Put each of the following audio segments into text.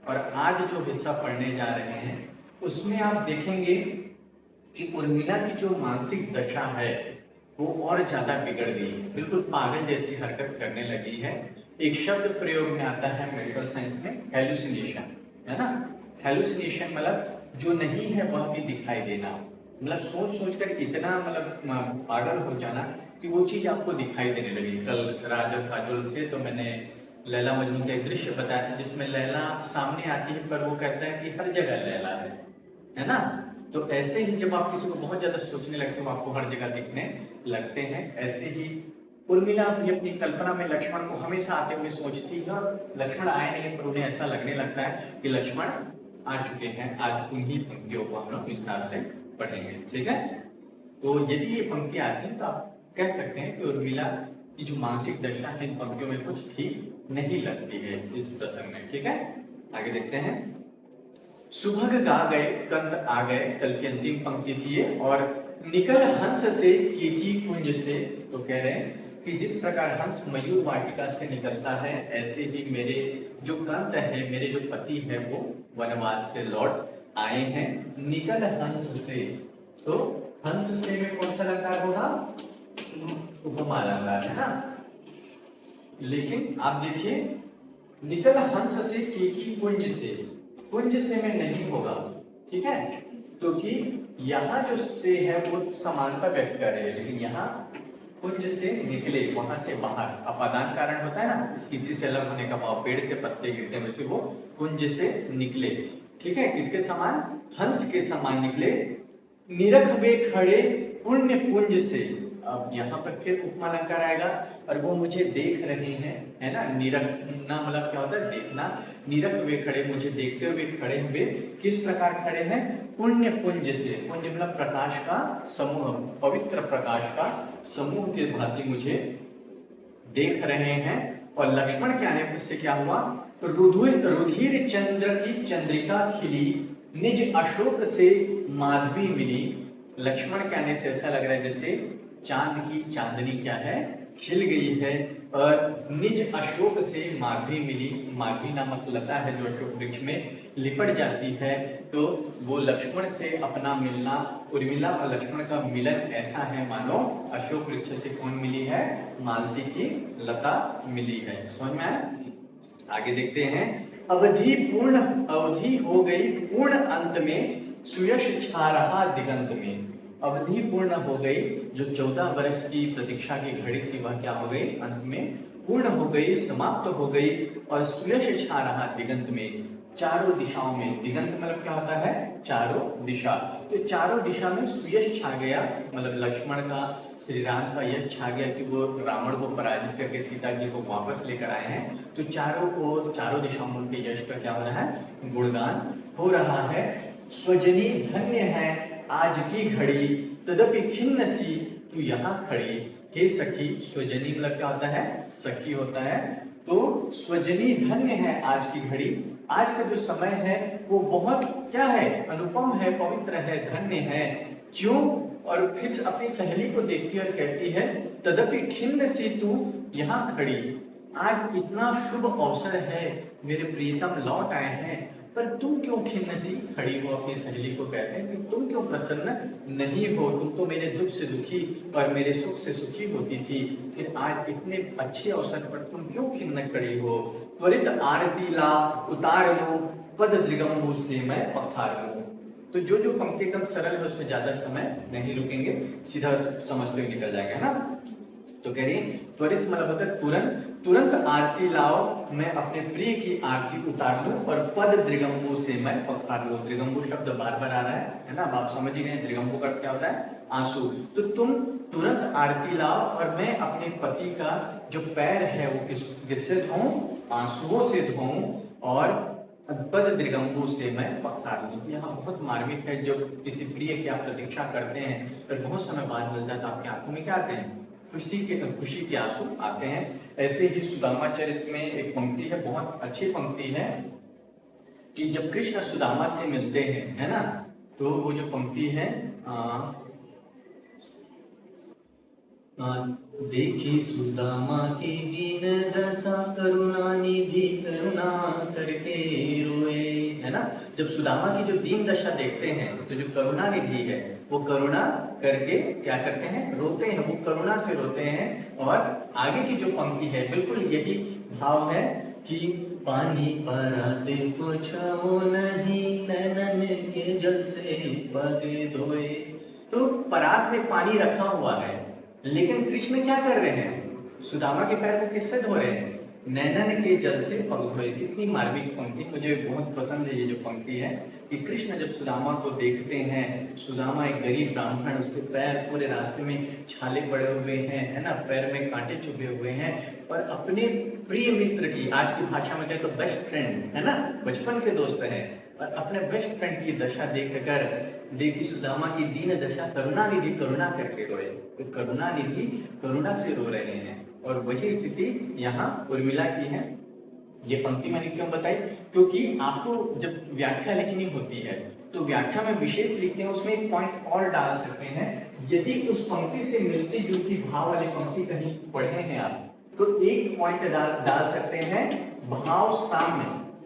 और आज जो हिस्सा पढ़ने जा रहे हैं उसमें आप देखेंगे कि उर्मिला की जो मानसिक दशा है वो और ज्यादा बिगड़ गई है, बिल्कुल पागल जैसी हरकत करने लगी है। एक शब्द प्रयोग में आता है मेडिकल साइंस में, हेलुसिनेशन, है ना। हेलुसिनेशन मतलब जो नहीं है वह भी दिखाई देना, मतलब सोच सोच कर इतना मतलब पागल हो जाना कि वो चीज आपको दिखाई देने लगी। कल राज और काजोल थे तो मैंने लैला मजनू का एक दृश्य बताया था जिसमें लैला सामने आती है पर वो कहता है कि हर जगह लैला है ना। तो ऐसे ही जब आप किसी को बहुत ज्यादा सोचने लगते हो आपको हर जगह दिखने लगते हैं। ऐसे ही उर्मिला भी अपनी कल्पना में लक्ष्मण को हमेशा आते हुए सोचती है और लक्ष्मण आए नहीं पर उन्हें ऐसा लगने लगता है कि लक्ष्मण आ चुके हैं। आज उन्हीं पंक्तियों को हम लोग विस्तार से पढ़ेंगे, ठीक है। तो यदि ये पंक्ति आती है तो आप कह सकते हैं कि उर्मिला की जो मानसिक दशा है इन पंक्तियों में कुछ ठीक नहीं लगती है इस प्रसंग में, ठीक है। आगे देखते हैं। सुभग गा गए कंद आ गए, कल की अंतिम पंक्ति थी ये। और निकल हंस से कीकी कुंज से, तो कह रहे हैं कि जिस प्रकार हंस मयूर वाटिका से निकलता है ऐसे ही मेरे जो कंद है, मेरे जो पति है वो वनवास से लौट आए हैं। निकल हंस से, तो हंस से में कौन सा अलंकार होगा? उपमा अलंकार, है ना। लेकिन आप देखिए निकल हंस से कीकी कुंज से, कुंज से में नहीं होगा, ठीक है। क्योंकि यहाँ जो से है वो समानता व्यक्त कर रही है, लेकिन यहाँ कुंज से निकले, वहां से बाहर अपादान कारण होता है ना, किसी से अलग होने का भाव, पेड़ से पत्ते गिरते हैं वैसे वो कुंज से निकले, ठीक है। किसके समान? हंस के समान निकले। निरख वे खड़े पुण्य कुंज से, अब यहाँ पर फिर उपमा अलंकार आएगा। और वो मुझे देख रहे हैं, है ना। निरखना मतलब क्या होता है? देखना। निरख वे खड़े, मुझे देखते हुए खड़े हुए, किस प्रकार खड़े हैं? पुण्य पुंज से, पुंज मतलब प्रकाश का समूह, पवित्र प्रकाश का समूह के भांति मुझे देख रहे हैं। और लक्ष्मण के आने से क्या हुआ? रुधिर चंद्र की चंद्रिका खिली, निज अशोक से माधवी मिली। लक्ष्मण के आने से ऐसा लग रहा है जैसे चांद की चांदनी क्या है? खिल गई है। और निज अशोक से माधवी मिली, माधवी नामक लता है जो अशोक वृक्ष में लिपट जाती है। तो वो लक्ष्मण से अपना मिलना, उर्मिला और लक्ष्मण का मिलन ऐसा है मानो अशोक वृक्ष से कौन मिली है? मालती की लता मिली है। समझ में आया? आगे देखते हैं। अवधि पूर्ण, अवधि हो गई पूर्ण अंत में, सुयश छा रहा दिगंत में। अवधि पूर्ण हो गई, जो 14 वर्ष की प्रतीक्षा की घड़ी थी वह क्या हो गई? अंत में पूर्ण हो गई, समाप्त हो गई। और सुयश छा रहा दिगंत में, चारों दिशाओं में, दिगंत मतलब क्या होता है? चारों दिशा। तो चारों दिशा में सुयश छा गया, मतलब लक्ष्मण का, श्री राम का यश छा गया कि वो रावण को पराजित करके सीता जी को वापस लेकर आए हैं। तो चारों ओर, चारों दिशाओं में उनके यश का क्या हो रहा है? गुणगान हो रहा है। स्वजनी धन्य है आज की घड़ी, तदपि खिन्न सी तू यहाँ खड़ी। हे सखी, स्वजनी मतलब क्या होता है? सखी होता है। तो स्वजनी धन्य है आज की घड़ी, आज का जो समय है वो बहुत क्या है? अनुपम है, पवित्र है, धन्य है। क्यों? और फिर अपनी सहेली को देखती है और कहती है, तदपि खिन्न सी तू यहाँ खड़ी, आज इतना शुभ अवसर है, मेरे प्रियतम लौट आए हैं, पर तुम क्यों खिन्न सी खड़ी हो? अपनी सहेली को कहते हैं कि तुम क्यों प्रसन्न नहीं हो? तुम तो मेरे दुख से दुखी और मेरे सुख से सुखी होती थी, फिर आज इतने अच्छे अवसर पर तुम क्यों खिन्न खड़ी हो? त्वरित आरती ला उतार लो, पद दृगम्बु से मैं पखार लूं। तो जो जो पंक्ति एकदम सरल है उसमें ज्यादा समय नहीं रुकेंगे, सीधा समझते हुए निकल जाएगा, है ना। तो कह रही त्वरित मतलब होता है तुरंत, तुरंत आरती लाओ, मैं अपने प्रिय की आरती उतार लूं, और पद दृगम्बु से मैं पखार लूं। दृगम्बु शब्द बार बार आ रहा है ना। अब आप समझ ही गए दृगम्बु का क्या होता है? आंसू। तो तुम तुरंत आरती लाओ और मैं अपने पति का जो पैर है वो किससे धोऊं? आंसुओं से धोऊं, और पद दृगम्बु से मैं पखार लूं। यहाँ बहुत मार्मिक है। जब किसी प्रिय की आप प्रतीक्षा करते हैं फिर बहुत समय बाद मिलता है तो आपकी आंखों में क्या आते हैं? खुशी के आंसू आते हैं। ऐसे ही सुदामा चरित्र में एक पंक्ति है, बहुत अच्छी पंक्ति है, कि जब कृष्ण सुदामा से मिलते हैं, है ना, तो वो जो पंक्ति है, देखी सुदामा की दीन दशा, करुणा निधि करुणा करके रोए। ना। जब सुदामा की जो दीन दशा देखते हैं तो जो करुणा निधि है वो करुणा करके क्या करते हैं, रोते हैं, वो करुणा से रोते हैं। और आगे की जो पंक्ति है बिल्कुल यही भाव है कि पानी पराते को छाओ नहीं, नैनन के जल से पग धोए। तो परात में पानी रखा हुआ है, लेकिन कृष्ण क्या कर रहे हैं, सुदामा के पैर को किससे धो रहे हैं, नैनन के जल से पग धोए। कितनी मार्मिक पंक्ति, मुझे बहुत पसंद है ये जो पंक्ति है कि कृष्ण जब सुदामा को देखते हैं, सुदामा एक गरीब ब्राह्मण, उसके पैर पूरे रास्ते में छाले पड़े हुए हैं, है ना, पैर में कांटे चुभे हुए हैं, और अपने प्रिय मित्र की, आज की भाषा में कहे तो बेस्ट फ्रेंड, है ना, बचपन के दोस्त हैं, और अपने बेस्ट फ्रेंड की दशा देखकर देखी सुदामा की दीन दशा, करुणा निधि करुणा करके रोए। तो करुणा निधि करुणा से रो रहे हैं, और वही स्थिति यहाँ उर्मिला की है। ये पंक्ति मैंने क्यों बताई, क्योंकि आपको जब व्याख्या लिखनी होती है तो व्याख्या में विशेष लिखते हैं, उसमें एक पॉइंट और डाल सकते हैं। यदि उस पंक्ति से मिलती जुलती भाव वाली पंक्ति कहीं पढ़े हैं आप, तो एक पॉइंट डाल सकते हैं, भाव साम्य,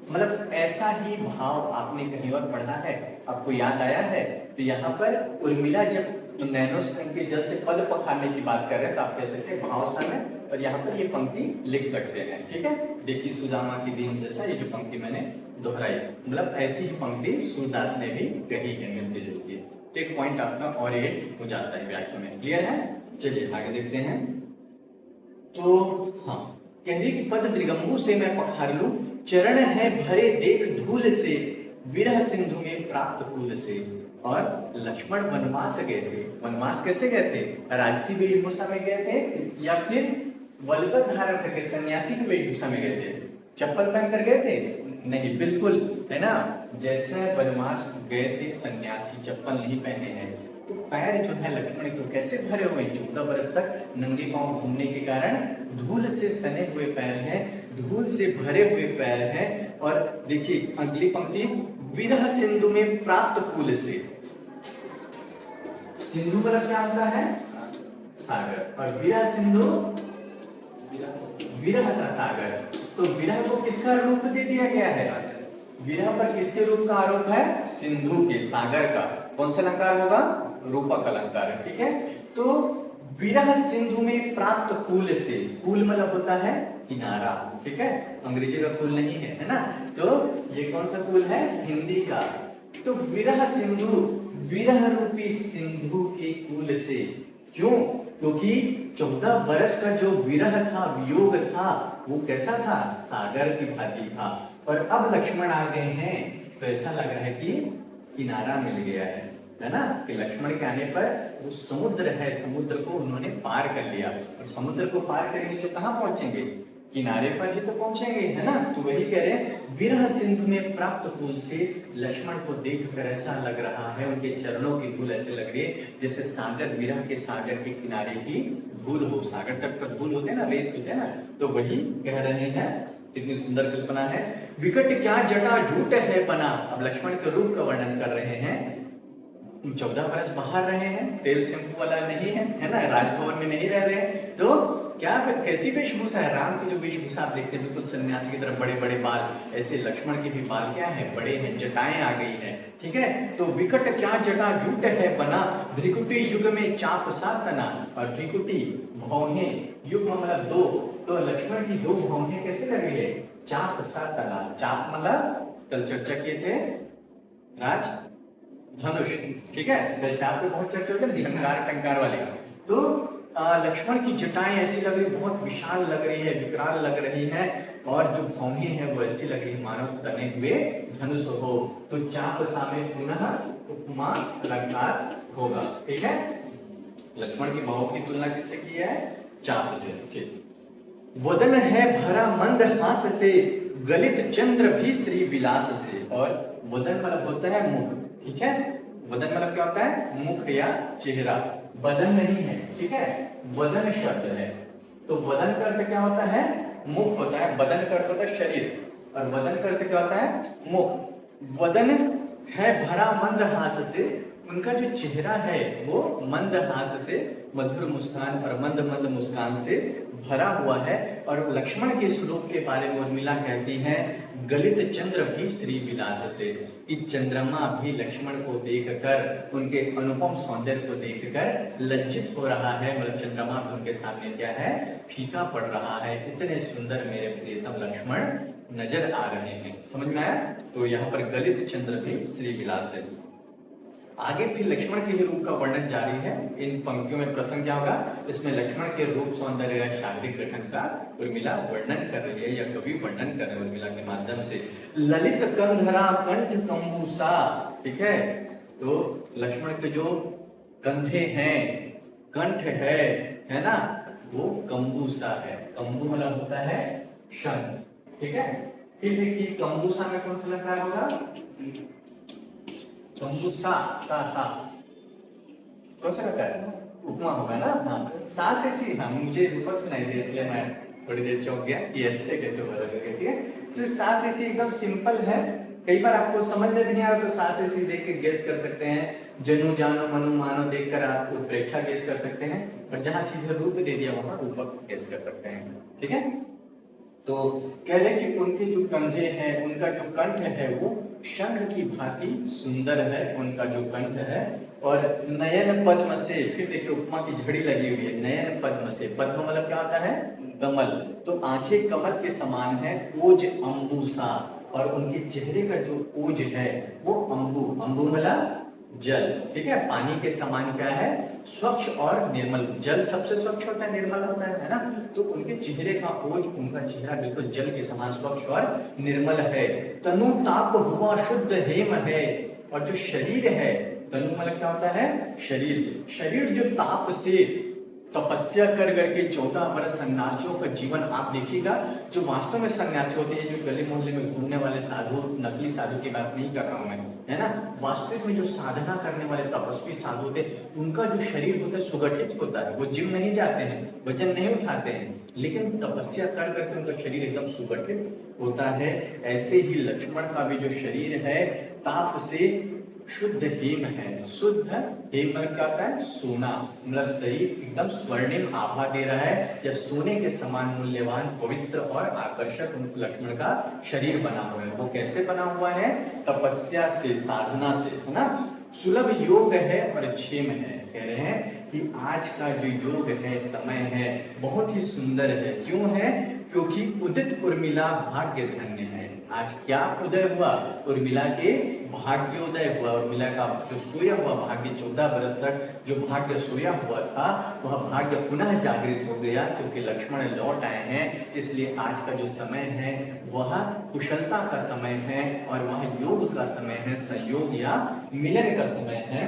मतलब ऐसा ही भाव आपने कहीं और पढ़ा है, आपको याद आया है। तो यहाँ पर उर्मिला जब नैनो के जल से पद पखारने की बात कर रहे हैं तो आप कह सकते हैं भाव साम्य, और यहाँ पर ये पंक्ति लिख सकते हैं। ठीक है, देखिए सुदामा की दीन दशा, ये जो पंक्ति मैंने दोहराई, मतलब ऐसी ही पंक्ति सूरदास ने भी कही है मिलती जुलती। तो एक पॉइंट आपका और ऐड हो जाता है व्याख्या में। क्लियर है, चलिए आगे देखते हैं। तो हाँ, कह रही कि पद त्रिगंबु से मैं पखार लूं, चरण है भरे देख धूल से, विरह सिंधु में प्राप्त कूल से। और लक्ष्मण वनवास गए थे, वनवास कैसे गए थे, राजसी वेशभूषा में गए थे या फिर वल्गल धारण करके सन्यासी की वेशभूषा में गए थे, चप्पल पहन कर गए थे, नहीं, बिल्कुल, है ना, जैसे वनवास गए थे सन्यासी, चप्पल नहीं पहने हैं। तो पैर जो है लक्ष्मण को कैसे भरे हुए, 14 वर्ष तक नंगे पांव घूमने के कारण धूल से सने हुए पैर हैं, धूल से भरे हुए पैर हैं। और देखिए अगली पंक्ति, विरह सिंधु में प्राप्त कूल से। सिंधु मतलब क्या होता है, सागर, और विरह सिंधु विरह का सागर। तो विरह को किसका रूप दे दिया गया है, विरह पर किसके रूप का आरोप है, सिंधु के, सागर का। कौन सा अलंकार होगा, रूपक अलंकार। ठीक है, तो विरह सिंधु में प्राप्त कूल से, कूल मतलब होता है किनारा, ठीक है, अंग्रेजी का कूल नहीं है, है ना। तो ये कौन सा कूल है, हिंदी का। तो विरह सिंधु, विरह रूपी सिंधु के कूल से, क्यों, क्योंकि 14 बरस का जो विरह था, वियोग था, वो कैसा था, सागर की भांति था। और अब लक्ष्मण आ गए हैं तो ऐसा लग रहा है कि किनारा मिल गया है ना, कि लक्ष्मण के आने पर वो समुद्र है, समुद्र को उन्होंने पार कर लिया, और समुद्र को पार करेंगे तो कहाँ पहुंचेंगे, किनारे पर ही तो पहुंचेंगे, है ना। तो वही कह रहे हैं, विरह सिंधु में प्राप्त कूल से, लक्ष्मण को देखकर ऐसा लग रहा है, उनके चरणों की धूल ऐसे लग रही है जैसे सागर, विरह के सागर के किनारे की धूल हो, सागर तट पर धूल होते हैं ना, रेत होते हैं ना, तो वही कह रहे हैं। कितनी सुंदर कल्पना है, विकट क्या जटा झूठ है बना। अब लक्ष्मण के रूप का वर्णन कर रहे हैं, 14 बरस बाहर रहे हैं, तेल शैम्पू वाला नहीं है ना, राजभवन में नहीं रह रहे हैं, तो क्या कैसी वेशभूषा है, राम की जो वेशभूषा आप देखते हैं बिल्कुल सन्यासी की तरफ, बड़े बड़े बाल, ऐसे लक्ष्मण के भी बाल क्या है, बड़े हैं, जटाएं आ गई हैं। ठीक है, तो विकट क्या जटा झूठ है बना, भ्रिकुटी युग में चाप सा तना। और भ्रिकुटी भौहें, युग मतलब दो, तो लक्ष्मण की दो भौहें कैसे लग रही है, चाप सा तना। चाप मतलब कल चर्चा किए थे राज, धनुष, ठीक है, कल चाप पे बहुत चर्चा होती है, टंकार टंकार वाले। तो लक्ष्मण की जटाएं ऐसी लग रही, बहुत विशाल लग रही है, विकराल लग रही है, और जो भौहें हैं वो ऐसी लग रही है मानो तने हुए धनुष हो। तो चाप सामे पुनः उपमा अलंकार होगा। ठीक है, लक्ष्मण की बाहों की तुलना किससे की है, चाप से। ठीक, वदन है भरा मंद हास से, गलित चंद्र भी श्री विलास से। और वदन मतलब होता है मुख, ठीक है, वदन मतलब क्या होता है, मुख या चेहरा, बदन नहीं है, ठीक है, वदन शब्द है। तो वदन का अर्थ क्या होता है, मुख होता है, बदन का अर्थ होता है शरीर, और वदन का अर्थ क्या होता है, मुख। वदन है भरा मंद हास से, उनका जो चेहरा है वो मंद हास से, मधुर मुस्कान और मंद मंद मुस्कान से भरा हुआ है। और लक्ष्मण के स्वरूप के बारे में उर्मिला कहती हैं, गलित चंद्र भी श्री विलास से, कि चंद्रमा भी लक्ष्मण को देखकर, उनके अनुपम सौंदर्य को देखकर लज्जित हो रहा है। मतलब चंद्रमा भी उनके सामने क्या है, फीका पड़ रहा है। इतने सुंदर मेरे प्रियतम लक्ष्मण नजर आ रहे हैं। समझ में आया? तो यहाँ पर गलित चंद्र भी श्री विलास है। आगे फिर लक्ष्मण के रूप का वर्णन जारी है। इन पंक्तियों में प्रसंग क्या होगा, इसमें लक्ष्मण के रूप, सौंदर्य या शारीरिक गठन का उर्मिला वर्णन कर रही है या कवि वर्णन कर रहे हैं उर्मिला के माध्यम से। ललित कंधरा कंठ कंबूसा, ठीक है, तो लक्ष्मण के जो कंधे हैं, कंठ है ना, वो कंबूसा है। कंबू मतलब होता है शंख, ठीक है। फिर देखिए कंबूसा में कौन सा लगा होगा, कंबूसा, सा कौन सा लगता है, उपमा होगा ना। हाँ, सा से सी, हाँ मुझे रूपक सुनाई दिया इसलिए मैं थोड़ी देर चौंक गया कि ऐसे कैसे बोला जाएगा, ठीक है। तो सा से सी एकदम सिंपल है। कई बार आपको समझ में भी नहीं आया तो सा से सी देख के गेस कर सकते हैं। जनु जानो मनु मानो देखकर आप उत्प्रेक्षा गेस कर सकते हैं, और जहां सीधे रूप दे दिया वहां रूपक गेस कर सकते हैं, ठीक है। तो कह रहे कि उनके जो कंधे हैं, उनका जो कंठ है वो शंख की भांति सुंदर है, उनका जो कंठ है। और नयन पद्म से, फिर देखिए उपमा की झड़ी लगी हुई है, नयन पद्म से, पद्म मतलब क्या होता है, कमल, तो आंखें कमल के समान है। ओज अंबुसा, और उनके चेहरे का जो ओज है वो अंबु, अंबु मतलब जल, ठीक है, पानी के समान क्या है, स्वच्छ और निर्मल। जल सबसे स्वच्छ होता है, निर्मल होता है ना। तो उनके चेहरे का ओज, उनका चेहरा बिल्कुल जल के समान स्वच्छ और निर्मल है। तनु ताप हुआ शुद्ध हेम है, और जो शरीर है, तनु मतलब क्या होता है, शरीर, शरीर जो ताप से तपस्या कर करके 14 वर्ष सन्यासियों का जीवन आप देखिएगा। जो वास्तव में सन्यासी होते हैं, जो गली मोहल्ले में घूमने वाले साधु, नकली साधु की बात नहीं कर रहा हूं मैं, है ना, वास्तविक में जो साधना करने वाले तपस्वी साधु होते हैं, उनका जो शरीर होता है सुगठित होता है। वो जिम नहीं जाते हैं, वजन नहीं उठाते हैं, लेकिन तपस्या कर करके उनका शरीर एकदम सुगठित होता है। ऐसे ही लक्ष्मण का भी जो शरीर है ताप से शुद्ध हेम है। शुद्ध हेम मतलब क्या होता है, सोना, मतलब शरीर एकदम स्वर्णिम आभा दे रहा है, या सोने के समान मूल्यवान, पवित्र और आकर्षक उनको लक्ष्मण का शरीर बना हुआ है। वो कैसे बना हुआ है, तपस्या से, साधना से, है ना। सुलभ योग है और क्षेम है। कह रहे हैं कि आज का जो योग है, समय है, बहुत ही सुंदर है। क्यों है, क्योंकि उदित उर्मिला भाग्य धन्य है। आज क्या उदय हुआ, उर्मिला के भाग्योदय हुआ। उर्मिला का जो सोया हुआ भाग्य, 14 वर्ष तक जो भाग्य सोया हुआ था, वह भाग्य पुनः जागृत हो गया, क्योंकि लक्ष्मण लौट आए हैं। इसलिए आज का जो समय है वह कुशलता का समय है, और वह योग का समय है, संयोग या मिलन का समय है।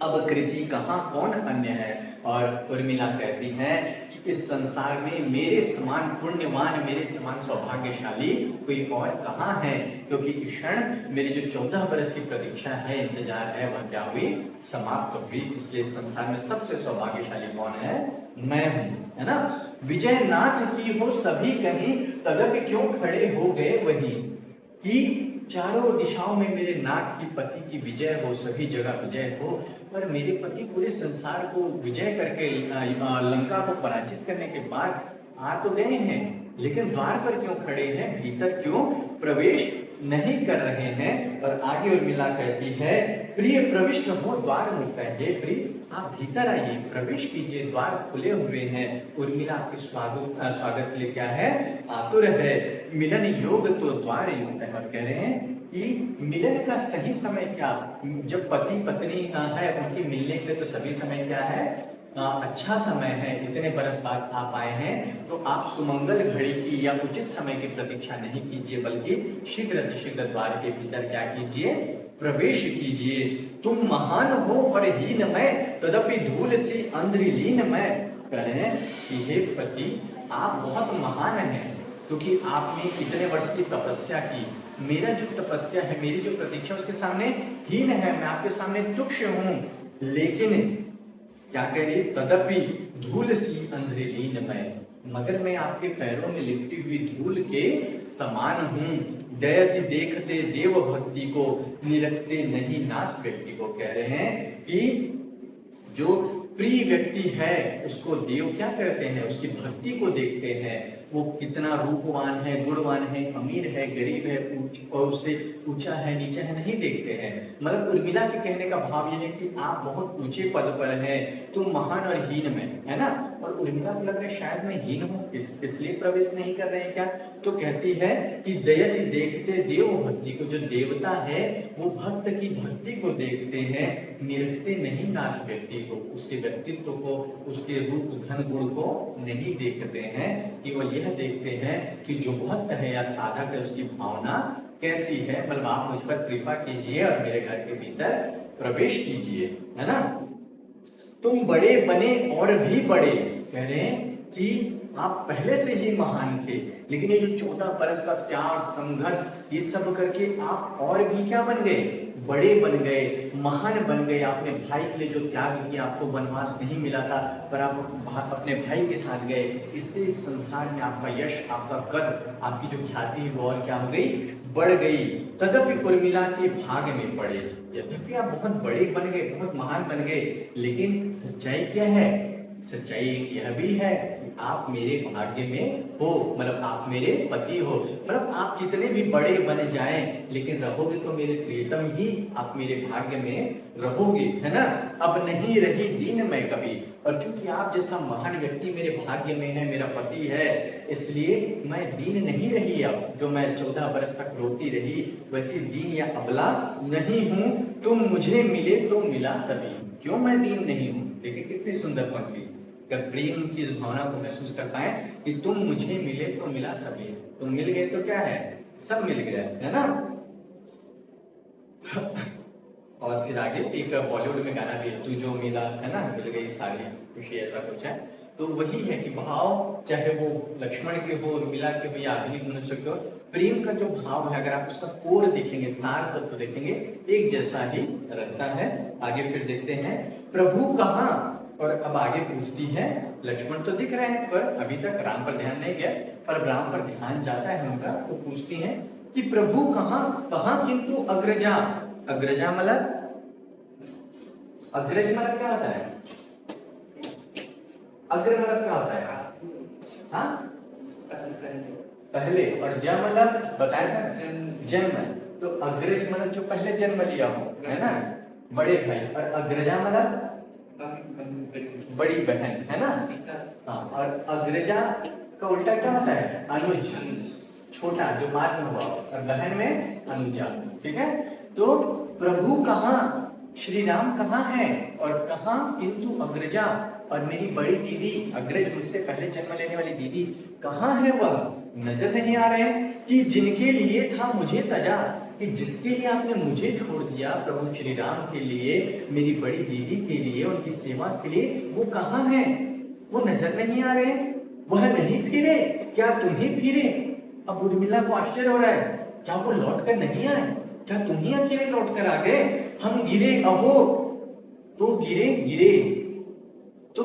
अब कृति कहाँ कौन अन्य है। और उर्मिला कहती है कि इस संसार में मेरे समान पुण्यवान, मेरे समान सौभाग्यशाली कोई और कहाँ है, क्योंकि इस क्षण मेरी जो 14 वर्ष की प्रतीक्षा है, इंतजार है, वह क्या हुई, समाप्त हुई। इसलिए संसार में सबसे सौभाग्यशाली कौन है, मैं हूँ, है ना। विजय नाथ की हो सभी कहीं, तदपि क्यों खड़े हो गए वही, कि चारों दिशाओं में मेरे नाथ की पति की विजय हो, सभी जगह विजय हो, पर मेरे पति पूरे संसार को विजय करके लंका को पराजित करने के बाद आ तो गए हैं, लेकिन द्वार पर क्यों खड़े हैं, भीतर क्यों प्रवेश नहीं कर रहे हैं। और आगे उर्मिला कहती है, प्रिय प्रविष्ट हो द्वार मुक्त है, हे प्रिय आप भीतर आइए, प्रवेश कीजिए, द्वार खुले हुए हैं। उर्मिला आपके स्वागत के लिए क्या है, आतुर है। मिलन योग तो द्वार युक्त है। और कह रहे हैं कि मिलन का सही समय क्या, जब पति पत्नी है उनकी मिलने के लिए तो सभी समय क्या है, अच्छा समय है। इतने बरस बाद आप आए हैं, तो आप सुमंगल घड़ी की या उचित समय की प्रतीक्षा नहीं कीजिए, बल्कि शीघ्र द्वार के भीतर क्या कीजिए, प्रवेश कीजिए। तुम महान हो और हीन मैं, तदपि धूल सी अंध्रिलीन मैं। कह रहे हैं कि हे पति आप बहुत महान हैं, क्योंकि आपने इतने वर्ष की तपस्या की। मेरा जो तपस्या है, मेरी जो प्रतीक्षा उसके सामने हीन है, मैं आपके सामने तुक्ष हूं। लेकिन क्या कह रही, तदपि धूल सी अंध्रिलीन मैं, मगर मैं आपके पैरों में लिपटी हुई धूल के समान हूँ। दयति देखते देव भक्ति को, निरखते नहीं नाथ व्यक्ति को। कह रहे हैं कि जो प्रिय व्यक्ति है उसको देव क्या करते हैं, उसकी भक्ति को देखते हैं। वो कितना रूपवान है, गुणवान है, अमीर है, गरीब है, और उससे ऊंचा है, नीचा है, नहीं देखते हैं। मतलब उर्मिला के कहने का भाव यह है कि आप बहुत ऊंचे पद पर हैं, तुम महान और हीन में, है ना। और उर्मिला को लग रहा है शायद मैं हीन हूँ, इसलिए प्रवेश नहीं कर रहे हैं क्या। तो कहती है कि दयति देखते देव भक्ति को, जो देवता है वो भक्त की भक्ति को देखते हैं, निरखते नहीं नाथ व्यक्ति को, उसके व्यक्तित्व को, उसके रूप धन गुण को नहीं देखते हैं। केवल यह देखते हैं कि जो भक्त है या साधक है उसकी भावना कैसी है। मतलब आप मुझ पर कृपा कीजिए और मेरे घर के भीतर प्रवेश कीजिए, है ना। तुम बड़े बने और भी बड़े, कह रहे हैं कि आप पहले से ही महान थे, लेकिन ये जो 14 बरस का त्याग संघर्ष ये सब करके आप और भी क्या बन गए, बड़े बन गए, महान बन गए। आपने भाई के लिए जो त्याग किया, आपको वनवास नहीं मिला था पर आप अपने भाई के साथ गए, इससे इस संसार में आपका यश, आपका कद, आपकी जो ख्याति है वो और क्या हो गई, बढ़ गई। तदपि उर्मिला के भाग में पड़े, यद्यपि आप बहुत बड़े बन गए, बहुत महान बन गए, लेकिन सच्चाई क्या है, सच्चाई यह भी है कि आप मेरे भाग्य में हो, मतलब आप मेरे पति हो। मतलब आप कितने भी बड़े बन जाएं, लेकिन रहोगे तो मेरे प्रियतम ही, आप मेरे भाग्य में रहोगे, है ना। अब नहीं रही दीन मैं कभी, और चूंकि आप जैसा महान व्यक्ति मेरे भाग्य में है, मेरा पति है, इसलिए मैं दीन नहीं रही। अब जो मैं 14 बरस तक रोती रही, वैसी दीन या अबला नहीं हूं। तुम मुझे मिले तो मिला सभी, क्यों मैं दीन नहीं हूं। देखिए कितनी सुंदर पंक्ति, अगर प्रेम की इस भावना को महसूस कर पाए कि तुम मुझे मिले तो मिला सभी, तुम मिल गए तो क्या है, सब मिल गया, है ना। और फिर आगे एक बॉलीवुड में गाना भी है, तू जो मिला, है ना, मिल गई सारी खुशी, ऐसा कुछ है। तो वही है कि भाव चाहे वो लक्ष्मण के हो, उर्मिला के हो या आधुनिक मनुष्य के हो, प्रेम का जो भाव है अगर आप उसका कोर देखेंगे, सार तत्व देखेंगे, एक जैसा ही रहता है। आगे फिर देखते हैं प्रभु कहाँ, और अब आगे पूछती है, लक्ष्मण तो दिख रहे हैं पर अभी तक राम पर ध्यान नहीं गया, पर राम पर ध्यान जाता है उनका। तो पूछती है कि प्रभु कहाँ, कहाँ किंतु अग्रजा। अग्रजा मतलब, अग्रज मतलब क्या होता है, अग्र मतलब क्या होता है, हाँ पहले, और ज मतलब बताया था जन्म। तो अग्रज मतलब जो पहले जन्म लिया हो, है ना, बड़े भाई। और अग्रजा मतलब बड़ी बहन, है ना। हाँ, और अग्रजा का उल्टा क्या होता है, अनुज, छोटा जो बाद में हुआ, और बहन में अनुजा, ठीक है। तो प्रभु कहाँ, श्री राम कहाँ है, और कहाँ किंतु अग्रजा, और मेरी बड़ी दीदी, अग्रज मुझसे पहले जन्म लेने वाली दीदी कहाँ है, वह नजर नहीं आ रहे हैं। कि जिनके लिए था मुझे तजा, कि जिसके लिए आपने मुझे छोड़ दिया, प्रभु श्री राम के लिए, मेरी बड़ी दीदी के लिए, उनकी सेवा के लिए, वो कहाँ है, वो नजर नहीं आ रहे, वह नहीं फिरे, क्या तुम ही फिरे। अब उर्मिला को आश्चर्य हो रहा है, क्या वो लौट कर नहीं आए, क्या तुम ही अकेले लौट कर आ गए, हम गिरे अहो तो गिरे गिरे। तो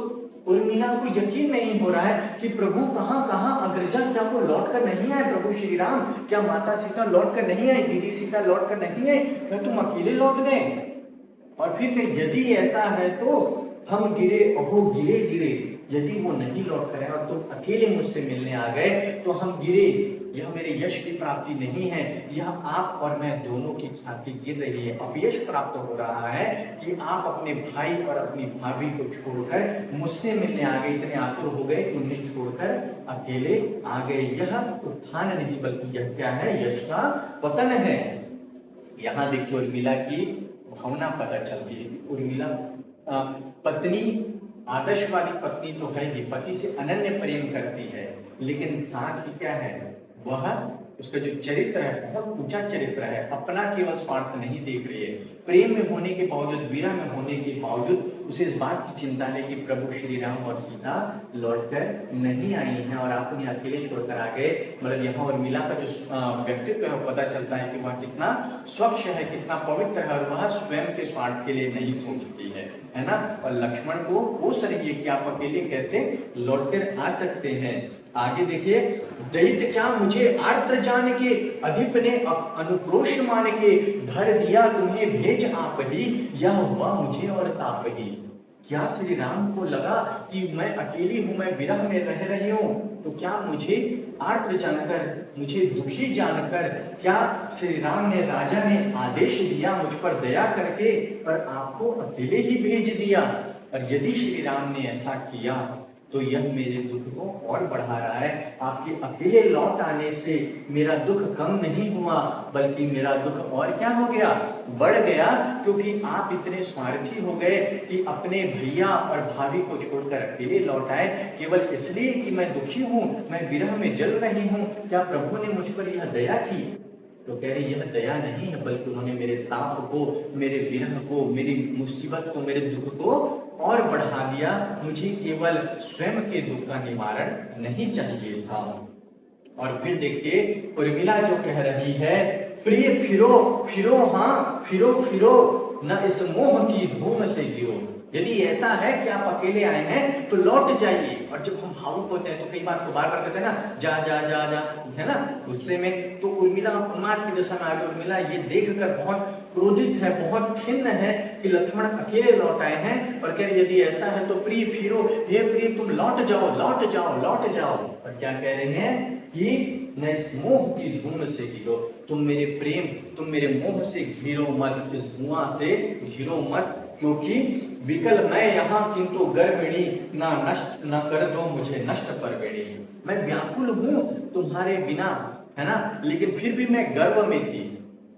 उर्मिला को यकीन नहीं हो रहा है कि प्रभु कहाँ कहाँ, अग्रजा क्या वो लौट कर नहीं आए, प्रभु श्री राम क्या माता सीता लौट कर नहीं आई, दीदी सीता लौट कर नहीं आई, क्या तुम अकेले लौट गए। और फिर यदि ऐसा है तो हम गिरे अहो गिरे गिरे, यदि वो नहीं लौट कर और तुम अकेले मुझसे मिलने आ गए तो हम गिरे, यह मेरे यश की प्राप्ति नहीं है, यह आप और मैं दोनों की ख्याति गिर रही है। अपयश प्राप्त हो रहा है कि आप अपने भाई और अपनी भाभी को छोड़कर मुझसे मिलने आ गए, इतने आतुर हो गए कि उन्हें छोड़कर अकेले आ गए। यह उत्थान नहीं बल्कि यह क्या है, यश का पतन है। यहाँ देखिए उर्मिला की भावना पता चलती है। उर्मिला पत्नी, आदर्शवादी पत्नी तो है ही, पति से अनन्य प्रेम करती है, लेकिन साथ ही क्या है, वह उसका जो चरित्र है बहुत ऊंचा चरित्र है, अपना केवल स्वार्थ नहीं देख रही है, प्रेम में होने के बावजूद, विरह में होने के बावजूद उसे इस बात की चिंता है कि प्रभु श्री राम और सीता लौटकर नहीं आई हैं और आप उन्हें अकेले छोड़कर आ गए। मतलब यहाँ उर्मिला का जो व्यक्तित्व है पता चलता है कि वह कितना स्वच्छ है, कितना पवित्र है और वह स्वयं के स्वार्थ के लिए नहीं सोचती है ना। और लक्ष्मण को वो सही कि आप अकेले कैसे लौटकर आ सकते हैं। आगे देखिए, दैत्य क्या मुझे आर्द्र जान के, अधिप ने अनुक्रोश मान के, धर दिया तुम्हें भेज आप ही, यह हुआ मुझे और ताप ही। क्या श्री राम को लगा कि मैं अकेली हूं, मैं विरह में रह रही हूं, तो क्या मुझे आर्द्र जानकर, मुझे दुखी जानकर, क्या श्री राम ने, राजा ने आदेश दिया मुझ पर दया करके और आपको अकेले ही भेज दिया? और यदि श्री राम ने ऐसा किया तो यह मेरे दुख को और बढ़ा रहा है। आपके अकेले लौट आने से मेरा दुख कम नहीं हुआ, बल्कि मेरा दुख और क्या हो गया, बढ़ गया, क्योंकि आप इतने स्वार्थी हो गए कि अपने भैया और भाभी को छोड़कर अकेले लौट आए, केवल इसलिए कि मैं दुखी हूं, मैं विरह में जल रही हूं। क्या प्रभु ने मुझ पर यह दया की? तो कह रहे यह दया नहीं है, बल्कि उन्होंने मेरे ताप को, मेरे विरह को, मेरी मुसीबत को, मेरे दुख को और बढ़ा दिया। मुझे केवल स्वयं के दुख का निवारण नहीं चाहिए था। और फिर देखिए उर्मिला जो कह रही है, प्रिय फिरो फिरो, हाँ फिरो फिरो, न इस मोह की धूम से गिरो। यदि ऐसा है कि आप अकेले आए हैं तो लौट जाइए। और जब हम भावुक होते हैं तो कई बार तो बार बार कहते हैं ना, जा जा जा जा, है ना, गुस्से में। तो उर्मिला उन्माद की दशा में आ गई। उर्मिला ये देखकर बहुत क्रोधित है, बहुत खिन्न है कि लक्ष्मण अकेले लौट आए हैं और कह रहे यदि ऐसा है तो प्रिय फिरो, हे प्रिय तुम लौट जाओ, लौट जाओ, लौट जाओ। और क्या कह रहे हैं कि न इस मोह की धूम से घिरो, तुम मेरे प्रेम, तुम मेरे मोह से घिरो मत, इस धुआं से घिरो मत, क्योंकि विकल मैं यहाँ किंतु गर्भिणी, ना नष्ट न कर दो मुझे नष्ट परवेणी। मैं व्याकुल हूं तुम्हारे बिना, है ना, लेकिन फिर भी मैं गर्व में थी।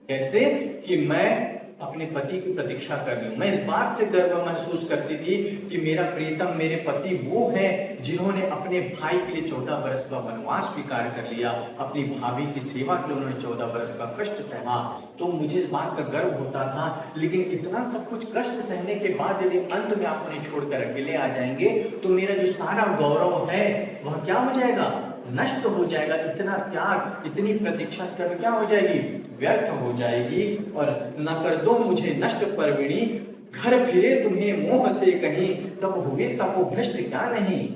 कैसे कि मैं अपने पति की प्रतीक्षा कर रही हूं। मैं इस बात से गर्व महसूस करती थी कि मेरा प्रियतम, मेरे पति वो हैं जिन्होंने अपने भाई के लिए 14 वर्ष का वनवास स्वीकार कर लिया, अपनी भाभी की सेवा के लिए उन्होंने 14 वर्ष का कष्ट सहा। तो मुझे इस बात का गर्व होता था, लेकिन इतना सब कुछ कष्ट सहने के बाद यदि अंत में आप उन्हें छोड़कर अकेले आ जाएंगे तो मेरा जो सारा गौरव है वह क्या हो जाएगा, नष्ट हो जाएगा। इतना त्याग, इतनी प्रतीक्षा सब क्या हो जाएगी, व्यर्थ हो जाएगी। और न कर दो मुझे नष्ट परवीणी, घर फिरे तुम्हें मोह से कहीं, तब हुए तपो भ्रष्ट क्या नहीं।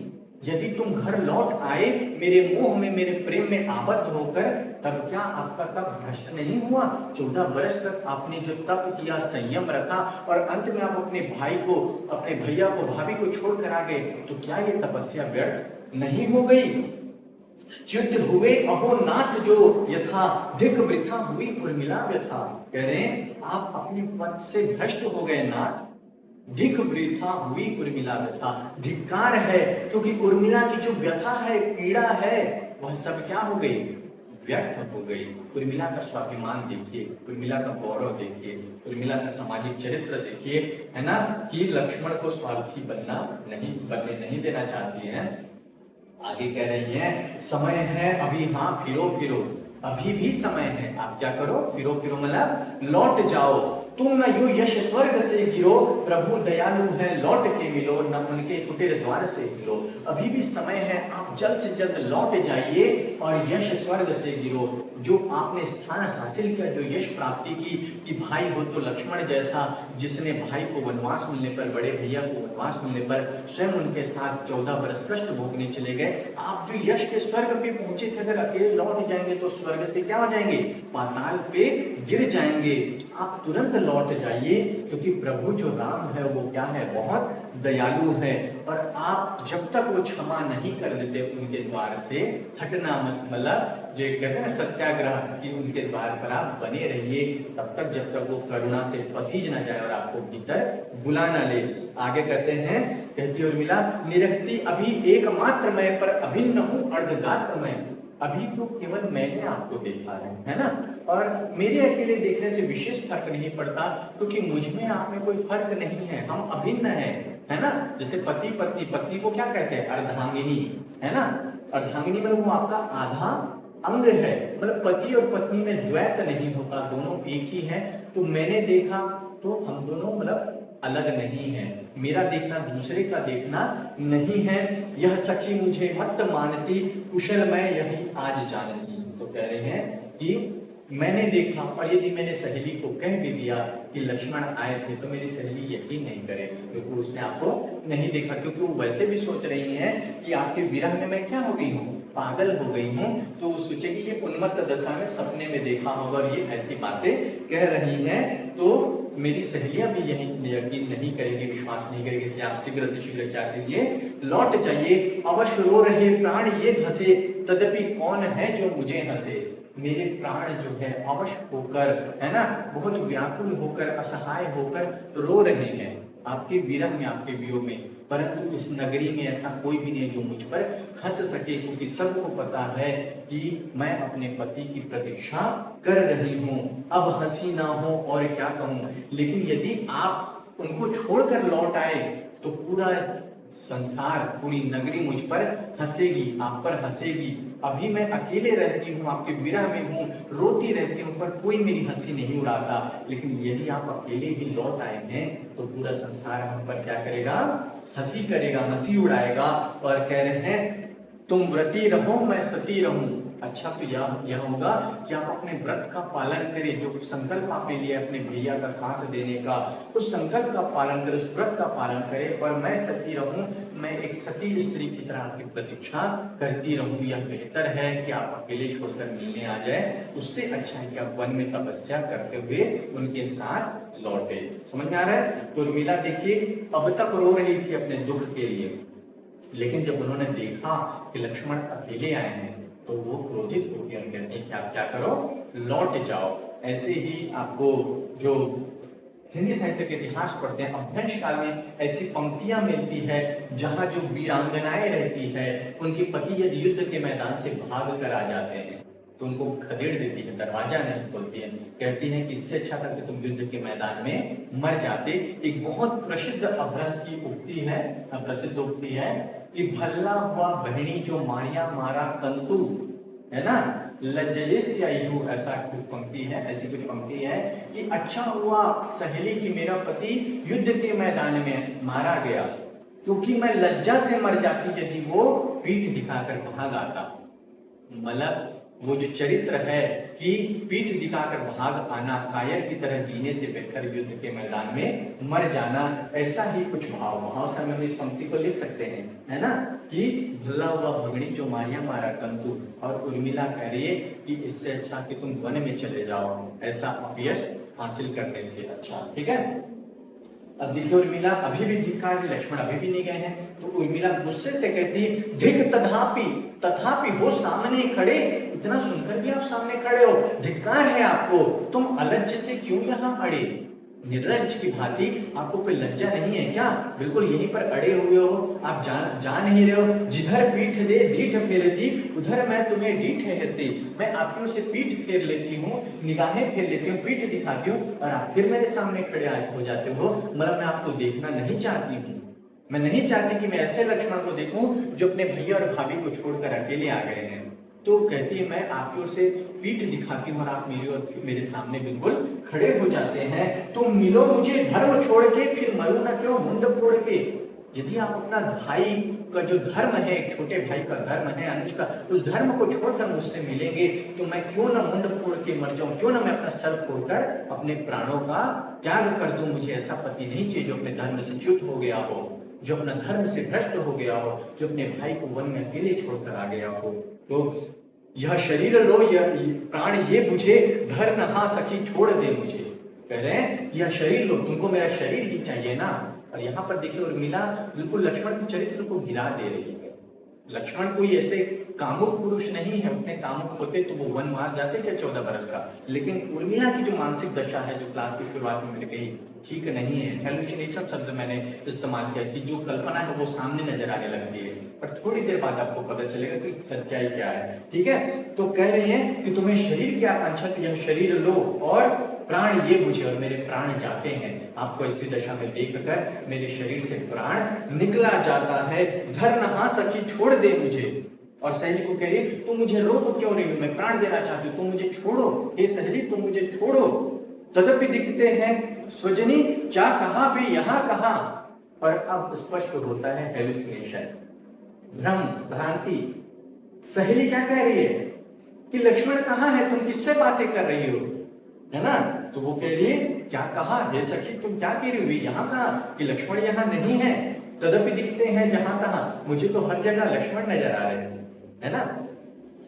यदि तुम घर लौट आए मेरे मोह में, मेरे प्रेम में आबद्ध होकर, तब क्या आपका तप भ्रष्ट नहीं हुआ? 14 वर्ष तक आपने जो तप किया, संयम रखा और अंत में आप अपने भाई को, अपने भैया को, भाभी को छोड़कर आ गए, तो क्या ये तपस्या व्यर्थ नहीं हो गई? च्युत हुए अहो नाथ जो यथा, धिक वृथा हुई उर्मिला व्यथा। कह रहे हैं आप अपने पद से भ्रष्ट हो गए नाथ, धिक वृथा हुई उर्मिला व्यथा। धिक्कार है, क्योंकि उर्मिला की जो व्यथा है, पीड़ा है, वह सब क्या हो गई, व्यर्थ हो गई। उर्मिला का स्वाभिमान देखिए, उर्मिला का गौरव देखिए, उर्मिला का सामाजिक चरित्र देखिए, है ना, कि लक्ष्मण को स्वार्थी बनने नहीं देना चाहती है। आगे कह रही है, समय है अभी, हाँ फिरो फिरो, अभी भी समय है, आप क्या करो, फिरो फिरो मतलब लौट जाओ। तुम न यूं यश स्वर्ग से गिरो, प्रभु दयालु है लौट के मिलो, न उनके कुटीर द्वार से गिरो। अभी भी समय है, आप जल्द से जल्द लौट जाइए और यश स्वर्ग से गिरो। जो आपने स्थान हासिल किया, जो यश प्राप्ति की कि भाई हो तो लक्ष्मण जैसा, जिसने भाई को वनवास मिलने पर, बड़े भैया को वनवास मिलने पर स्वयं उनके साथ 14 वर्ष कष्ट भोगने चले गए। आप जो यश के स्वर्ग पे पहुंचे थे, अगर अकेले लौट जाएंगे तो स्वर्ग से क्या हो जाएंगे, पाताल पे गिर जाएंगे। आप तुरंत लौट जाइए, क्योंकि प्रभु जो राम है वो क्या है, बहुत दयालु है। और आप जब तक वो क्षमा नहीं कर देते उनके द्वार से हटना मत, मतलब जो कहते हैं ना सत्याग्रह, कि उनके द्वार पर आप बने रहिए तब तक, जब तक वो करुणा से पसीज ना जाए और आपको भीतर बुला ना ले। आगे कहते हैं, कहती उर्मिला, निरखती अभी एकमात्र मैं, पर अभिन्न हूँ अर्धगात्र मैं। अभी तो केवल मैंने आपको देखा है ना, और मेरे अकेले देखने से विशेष फर्क नहीं पड़ता, क्योंकि मुझ में आप में कोई फर्क नहीं है, हम अभिन्न है ना। जैसे पति पत्नी, पत्नी को क्या कहते हैं, अर्धांगिनी, है ना। अर्धांगिनी में वो आपका आधा अंग है, मतलब पति और पत्नी में द्वैत नहीं होता, दोनों एक ही है। तो मैंने देखा तो हम दोनों मतलब अलग नहीं है, मेरा देखना दूसरे का देखना नहीं है। यह सखी मुझे मत मानती, कुशल मैं यही आज जानती। तो कह रहे हैं कि मैंने देखा, और यदि मैंने सहेली को कह भी दिया कि लक्ष्मण आए थे, तो मेरी सहेली यकीन नहीं करेगी, क्योंकि उसने आपको नहीं देखा, क्योंकि वो वैसे भी सोच रही है कि आपके विरह में मैं क्या हो गई हूँ, पागल हो गई हूँ। तो वो सोचेगी ये उन्मत्त दशा में सपने में देखा होगा और ये ऐसी बातें कह रही हैं, तो मेरी सहेलियां भी यही यकीन नहीं करेगी, विश्वास नहीं करेगी। इसलिए आप शीघ्र क्या कीजिए, लौट जाइए। अवश्य रो रहे प्राण ये धसे, तदपि कौन है जो मुझे हंसे। मेरे प्राण जो है अवश्य होकर, है ना, बहुत व्याकुल होकर, असहाय होकर रो रहे हैं आपके विरह में, आपके वियोग में, परंतु इस नगरी में ऐसा कोई भी नहीं जो मुझ पर हंस सके, क्योंकि सबको पता है कि मैं अपने पति की प्रतीक्षा कर रही हूं। अब हंसी ना हो और क्या कहूं, लेकिन यदि आप उनको छोड़कर लौट आए तो पूरा संसार, पूरी नगरी मुझ पर हंसेगी, आप पर हंसेगी। अभी मैं अकेले रहती हूँ, आपके विरह में हूँ, रोती रहती हूँ, पर कोई मेरी हंसी नहीं उड़ाता। लेकिन यदि आप अकेले ही लौट आए हैं तो पूरा संसार हम पर क्या करेगा, हंसी करेगा, हंसी उड़ाएगा। और कह रहे हैं तुम व्रती रहो मैं सती रहूं। अच्छा, तो यह होगा कि आप अपने व्रत का पालन करें, जो संकल्प आपने लिया अपने भैया का साथ देने का, उस संकल्प का पालन करें, उस व्रत का पालन करें, पर मैं सती रहूं, मैं एक सती स्त्री की तरह आपकी प्रतीक्षा करती रहूं। यह बेहतर है कि आप अकेले छोड़कर मिलने आ जाए, उससे अच्छा है कि आप वन में तपस्या करते हुए उनके साथ लौटे। समझ में आ रहा है। तो उर्मिला देखिए अब तक रो रही थी अपने दुख के लिए, लेकिन जब उन्होंने देखा कि लक्ष्मण अकेले आए हैं तो वो क्रोधित होकर कहते हैं कि आप क्या करो, लौट जाओ। ऐसे ही आपको जो हिंदी साहित्य के इतिहास पढ़ते हैं, अभ्यंश काल में ऐसी पंक्तियां मिलती है जहां जो वीरांगनाएं रहती है, उनके पति यदि युद्ध के मैदान से भाग कर आ जाते हैं तो उनको खदेड़ देती है, दरवाजा नहीं खोलती है, कहती है कि इससे अच्छा था कि तुम युद्ध के मैदान में मर जाते। एक बहुत प्रसिद्ध अभ्रंश की उक्ति है, प्रसिद्ध उक्ति है कि भल्ला हुआ बहनी जो मारिया मारा कंतु, है ना, लज्जलेस्यायु, ऐसा कुछ पंक्ति है, ऐसी कुछ पंक्ति है कि अच्छा हुआ सहेली की मेरा पति युद्ध के मैदान में मारा गया, क्योंकि मैं लज्जा से मर जाती यदि वो पीठ दिखाकर भाग आता। मतलब वो जो चरित्र है कि पीठ दिखाकर भाग आना, कायर की तरह जीने से बेहतर युद्ध के मैदान में मर जाना, ऐसा ही कुछ भाव से हम इस पंक्ति को लिख सकते हैं, है ना, कि भला हुआ भगनी जो मारिया मारा कंतु। और उर्मिला कह रही है कि इससे अच्छा कि तुम वन में चले जाओ, ऐसा अपयश हासिल करने से अच्छा। ठीक है, अब देखिए उर्मिला अभी भी धिक्कार, लक्ष्मण अभी भी नहीं गए हैं, तो उर्मिला गुस्से से कहती धिक तथापि, तथापि हो सामने खड़े, इतना सुनकर भी आप सामने खड़े हो, धिक्कार है आपको, तुम अलज्ज से क्यों यहाँ अड़े। निर्लज्ज की भांति आपको कोई लज्जा नहीं है क्या, बिल्कुल यहीं पर अड़े हुए हो, आप जान नहीं रहे हो। जिधर पीठ दे डीठ फेरती, उधर मैं तुम्हें डीठ हेरती। मैं आपकी ओर से पीठ फेर लेती हूँ, निगाहें फेर लेती हूँ, पीठ दिखाती हूँ, और आप फिर मेरे सामने खड़े हो जाते हो। मतलब मैं आपको देखना नहीं चाहती हूँ, मैं नहीं चाहती कि मैं ऐसे लक्ष्मण को देखूं जो अपने भैया और भाभी को छोड़कर अकेले आ गए हैं। तो कहती है मैं आपकी ओर से पीठ दिखाती हूँ और आप मेरी और मेरे सामने बिल्कुल खड़े हो जाते हैं। तुम मिलो मुझे धर्म छोड़ के, फिर मरो न क्यों मुंड फोड़ के। यदि आप अपना भाई का जो धर्म है, छोटे भाई का धर्म है अनुज का, उस धर्म को छोड़कर मुझसे मिलेंगे तो मैं क्यों ना मुंड फोड़ के मर जाऊं, क्यों ना मैं अपना सर फोड़कर अपने प्राणों का त्याग कर दूं। मुझे ऐसा पति नहीं चाहिए जो अपने धर्म से च्युत हो गया हो, जो अपना धर्म से भ्रष्ट हो गया हो, जो अपने भाई को वन में अकेले छोड़कर आ गया हो। तो यह शरीर लो, यह प्राण ये बुझे, धर नहा सखी छोड़ दे मुझे। कह रहे हैं यह शरीर लो, तुमको मेरा शरीर ही चाहिए ना। और यहाँ पर देखिए उर्मिला बिल्कुल लक्ष्मण के चरित्र को गिरा दे रही है। लक्ष्मण कोई ऐसे कामुक पुरुष नहीं है, उतने कामुक होते तो वो वनवास जाते क्या 14 बरस का। लेकिन उर्मिला की जो मानसिक दशा है, जो क्लास की शुरुआत में मैंने कही, ठीक नहीं है। हेलुसिनेशन शब्द मैंने इस्तेमाल किया कि जो कल्पना है वो सामने नजर आने लगती है, पर थोड़ी देर बाद आपको पता चलेगा कि सच्चाई क्या है। ठीक है, तो कह रही हैं कि तुम्हें शरीर की आकांक्षा, यह शरीर लो और प्राण ये बुझे, और मेरे प्राण जाते हैं। आपको इसी दशा में देखकर मेरे शरीर से प्राण निकला जाता है। धर नहा सखी छोड़ दे मुझे। और सहेली को कह रही है तुम मुझे रोक क्यों रही हो, मैं प्राण देना चाहती हूँ, तुम मुझे छोड़ो, हे सहेली तुम मुझे छोड़ो। तदपि दिखते हैं स्वजनी, क्या कहा वे यहाँ कहा। पर अब स्पष्ट होता है हेलुसिनेशन, भ्रम, भ्रांति। सहेली क्या कह रही है कि लक्ष्मण कहाँ है, तुम किससे बातें कर रही हो, है ना। तो वो कह रही है क्या कहा, हे सखी तुम क्या कह रही हो, यहाँ कहा कि लक्ष्मण यहाँ नहीं है। तदपि दिखते हैं जहां तहां, मुझे तो हर जगह लक्ष्मण नजर आ रहे हैं, है ना।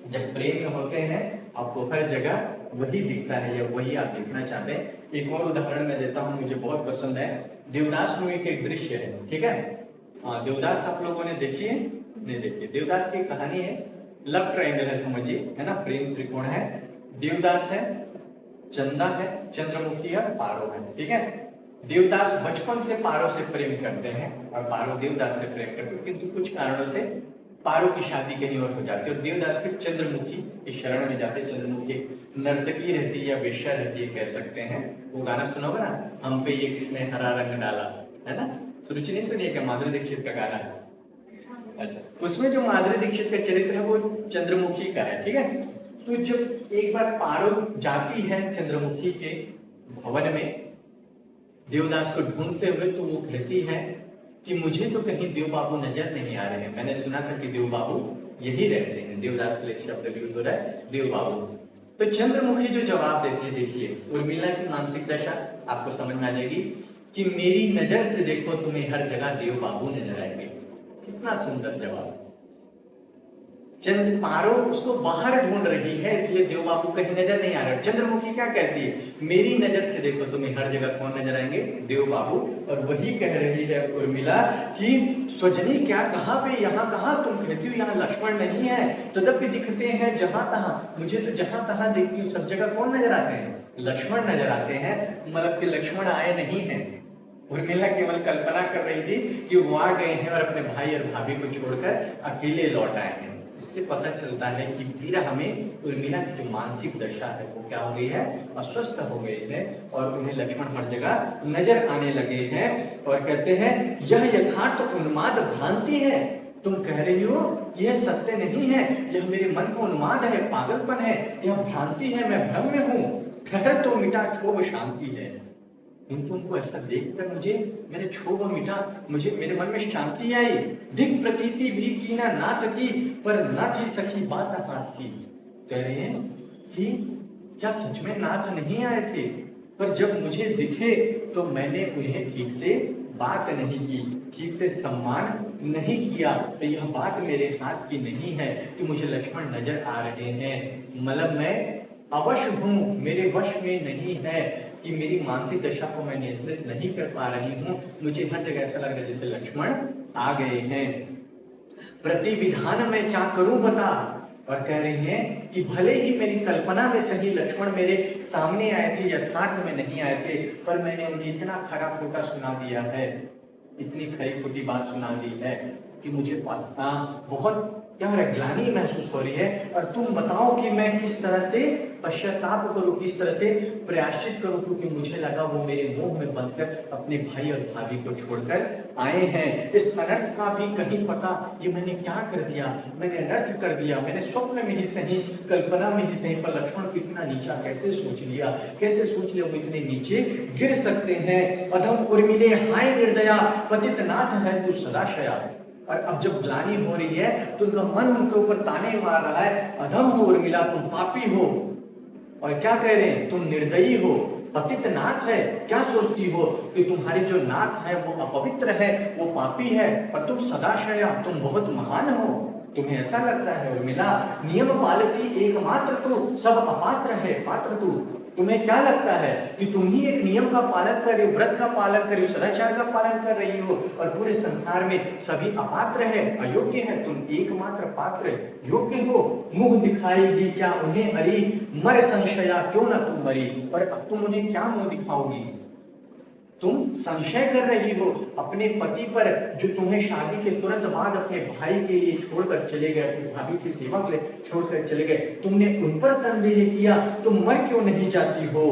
जब प्रेम में होते हैं आपको हर जगह वही दिखता है या वही आप देखना चाहते हैं। एक और उदाहरण मैं देता हूँ, मुझे बहुत पसंद है, देवदास मूवी के एक दृश्य है, ठीक है। देवदास आप लोगों ने देखी है, नहीं देखी। देवदास की कहानी है, लव ट्रायंगल है समझिए, है ना, प्रेम त्रिकोण है। देवदास है, चंदा है, चंद्रमुखी है, पारो है, ठीक है। देवदास बचपन से पारो से प्रेम करते हैं और पारो देवदास से प्रेम करते हैं, किंतु कुछ कारणों से पारो की शादी कहीं और हो जाती है और देवदास फिर चंद्रमुखी की शरण में जाते हैं। चंद्रमुखी नर्तकी रहती है या वेश्या रहती है कह सकते हैं। वो गाना सुना होगा ना, हम पे ये किसने हरा रंग डाला, है ना। सुरुचि नहीं सुनिए क्या, माधुरी दीक्षित का गाना है। अच्छा, उसमें जो माधुरी दीक्षित का चरित्र है वो चंद्रमुखी का है, ठीक है। तो जब एक बार पारो जाती है चंद्रमुखी के भवन में देवदास को ढूंढते हुए, तो वो कहती है कि मुझे तो कहीं देव बाबू नजर नहीं आ रहे हैं, मैंने सुना था कि देव बाबू यही रहते हैं। देवदास के लिए शब्द यूज हो रहा है देव बाबू। तो चंद्रमुखी जो जवाब देती है, देखिए उर्मिला की मानसिक दशा आपको समझ में आ जाएगी कि मेरी नजर से देखो तुम्हें हर जगह देव बाबू नजर आएंगे। कितना सुंदर जवाब। चंद्र पारो उसको बाहर ढूंढ रही है, इसलिए देव बाबू कहीं नजर नहीं आ रहे। चंद्रमुखी क्या कहती है, मेरी नजर से देखो तुम्हें हर जगह कौन नजर आएंगे, देव बाबू। और वही कह रही है उर्मिला कि स्वजनी क्या कहा पे यहाँ कहा, तुम कहती हो यहाँ लक्ष्मण नहीं है। तदपि दिखते हैं जहां तहां, मुझे तो जहां तहां देखती हूँ सब जगह कौन नजर आते हैं, लक्ष्मण नजर आते हैं। मतलब कि लक्ष्मण आए नहीं है। उर्मिला केवल कल्पना कर रही थी कि वो आ गए हैं और अपने भाई और भाभी को छोड़कर अकेले लौट आए हैं। इससे पता चलता है कि विरह में उर्मिला की जो मानसिक दशा है वो क्या हो गई है, अस्वस्थ हो गई है और उन्हें लक्ष्मण हर जगह नजर आने लगे हैं। और कहते हैं यह यथार्थ उन्माद भ्रांति है, तुम कह रही हो यह सत्य नहीं है, यह मेरे मन का उन्माद है, पागलपन है, यह भ्रांति है, मैं भ्रम में हूं। ठहर तो मिटा क्षोभ शांति है। किंतु उनको ऐसा देखकर मुझे मेरे क्षोभ मिटा, मुझे मेरे मन में शांति आई। दिक प्रतीति भी की ना नाथ की, पर न थी सखी बात हाथ की। कह रहे हैं कि क्या सच में नाथ नहीं आए थे, पर जब मुझे दिखे तो मैंने उन्हें ठीक से बात नहीं की, ठीक से सम्मान नहीं किया। तो यह बात मेरे हाथ की नहीं है कि मुझे लक्ष्मण नजर आ रहे हैं, मतलब मैं अवश्य हूं, मेरे वश में नहीं है कि मेरी मानसिक दशा को मैं नियंत्रित नहीं कर पा रही हूँ। मुझे हर जगह ऐसा लग रहा है जैसे लक्ष्मण आ गए हैं। प्रतिविधान में क्या करूं बता, और कह रही हैं कि भले ही मेरी कल्पना में सही लक्ष्मण मेरे सामने आए थे, यथार्थ में नहीं आए थे, पर मैंने उन्हें इतना खरा खोटा सुना दिया है, इतनी खरी खोटी बात सुना दी है कि मुझे बहुत क्या हो रहा है, ग्लानि महसूस हो रही है। और तुम बताओ कि मैं किस तरह से पश्चाताप करूं, किस तरह से प्रायश्चित करूं, क्योंकि मुझे लगा वो मेरे मुंह में बंधकर अपने भाई और भाभी को छोड़कर आए हैं। इस अनर्थ का भी कहीं पता, ये मैंने क्या कर दिया, मैंने अनर्थ कर दिया, मैंने स्वप्न में ही सही, कल्पना में ही सही, पर लक्ष्मण को इतना नीचा कैसे सोच लिया, कैसे सोच लिया वो इतने नीचे गिर सकते हैं। अधम उर्मिले हाय निर्दया, पतित नाथ है तू सदाशया। और अब जब ग्लानि हो रही है तो उनका मन उनके ऊपर ताने मार रहा है, अधम हो उर्मिला, तुम पापी हो। और क्या कह रहे हैं, तुम निर्दयी हो, पतित नाथ है, क्या सोचती हो कि तुम्हारे जो नाथ है वो अपवित्र है, वो पापी है, और तुम सदाशया, तुम बहुत महान हो। तुम्हें ऐसा लगता है उर्मिला, नियम पालती एकमात्र तू, सब अपात्र है पात्र तू। तुम्हें क्या लगता है कि तुम ही एक नियम का पालन कर रही हो, व्रत का पालन कर रही हो, सदाचार का पालन कर रही हो, और पूरे संसार में सभी अपात्र है, अयोग्य है, तुम एकमात्र पात्र योग्य हो। मुंह दिखाएगी क्या उन्हें हरी, मर संशया क्यों न तुम मरी। और अब तुम उन्हें क्या मुंह दिखाओगी, तुम संशय कर रही हो अपने पति पर, जो तुम्हें शादी के तुरंत बाद अपने भाई के लिए छोड़कर चले गए, अपनी भाभी की सेवा के लिए छोड़कर चले गए, तुमने उन पर संदेह किया, तुम मर क्यों नहीं जाती हो।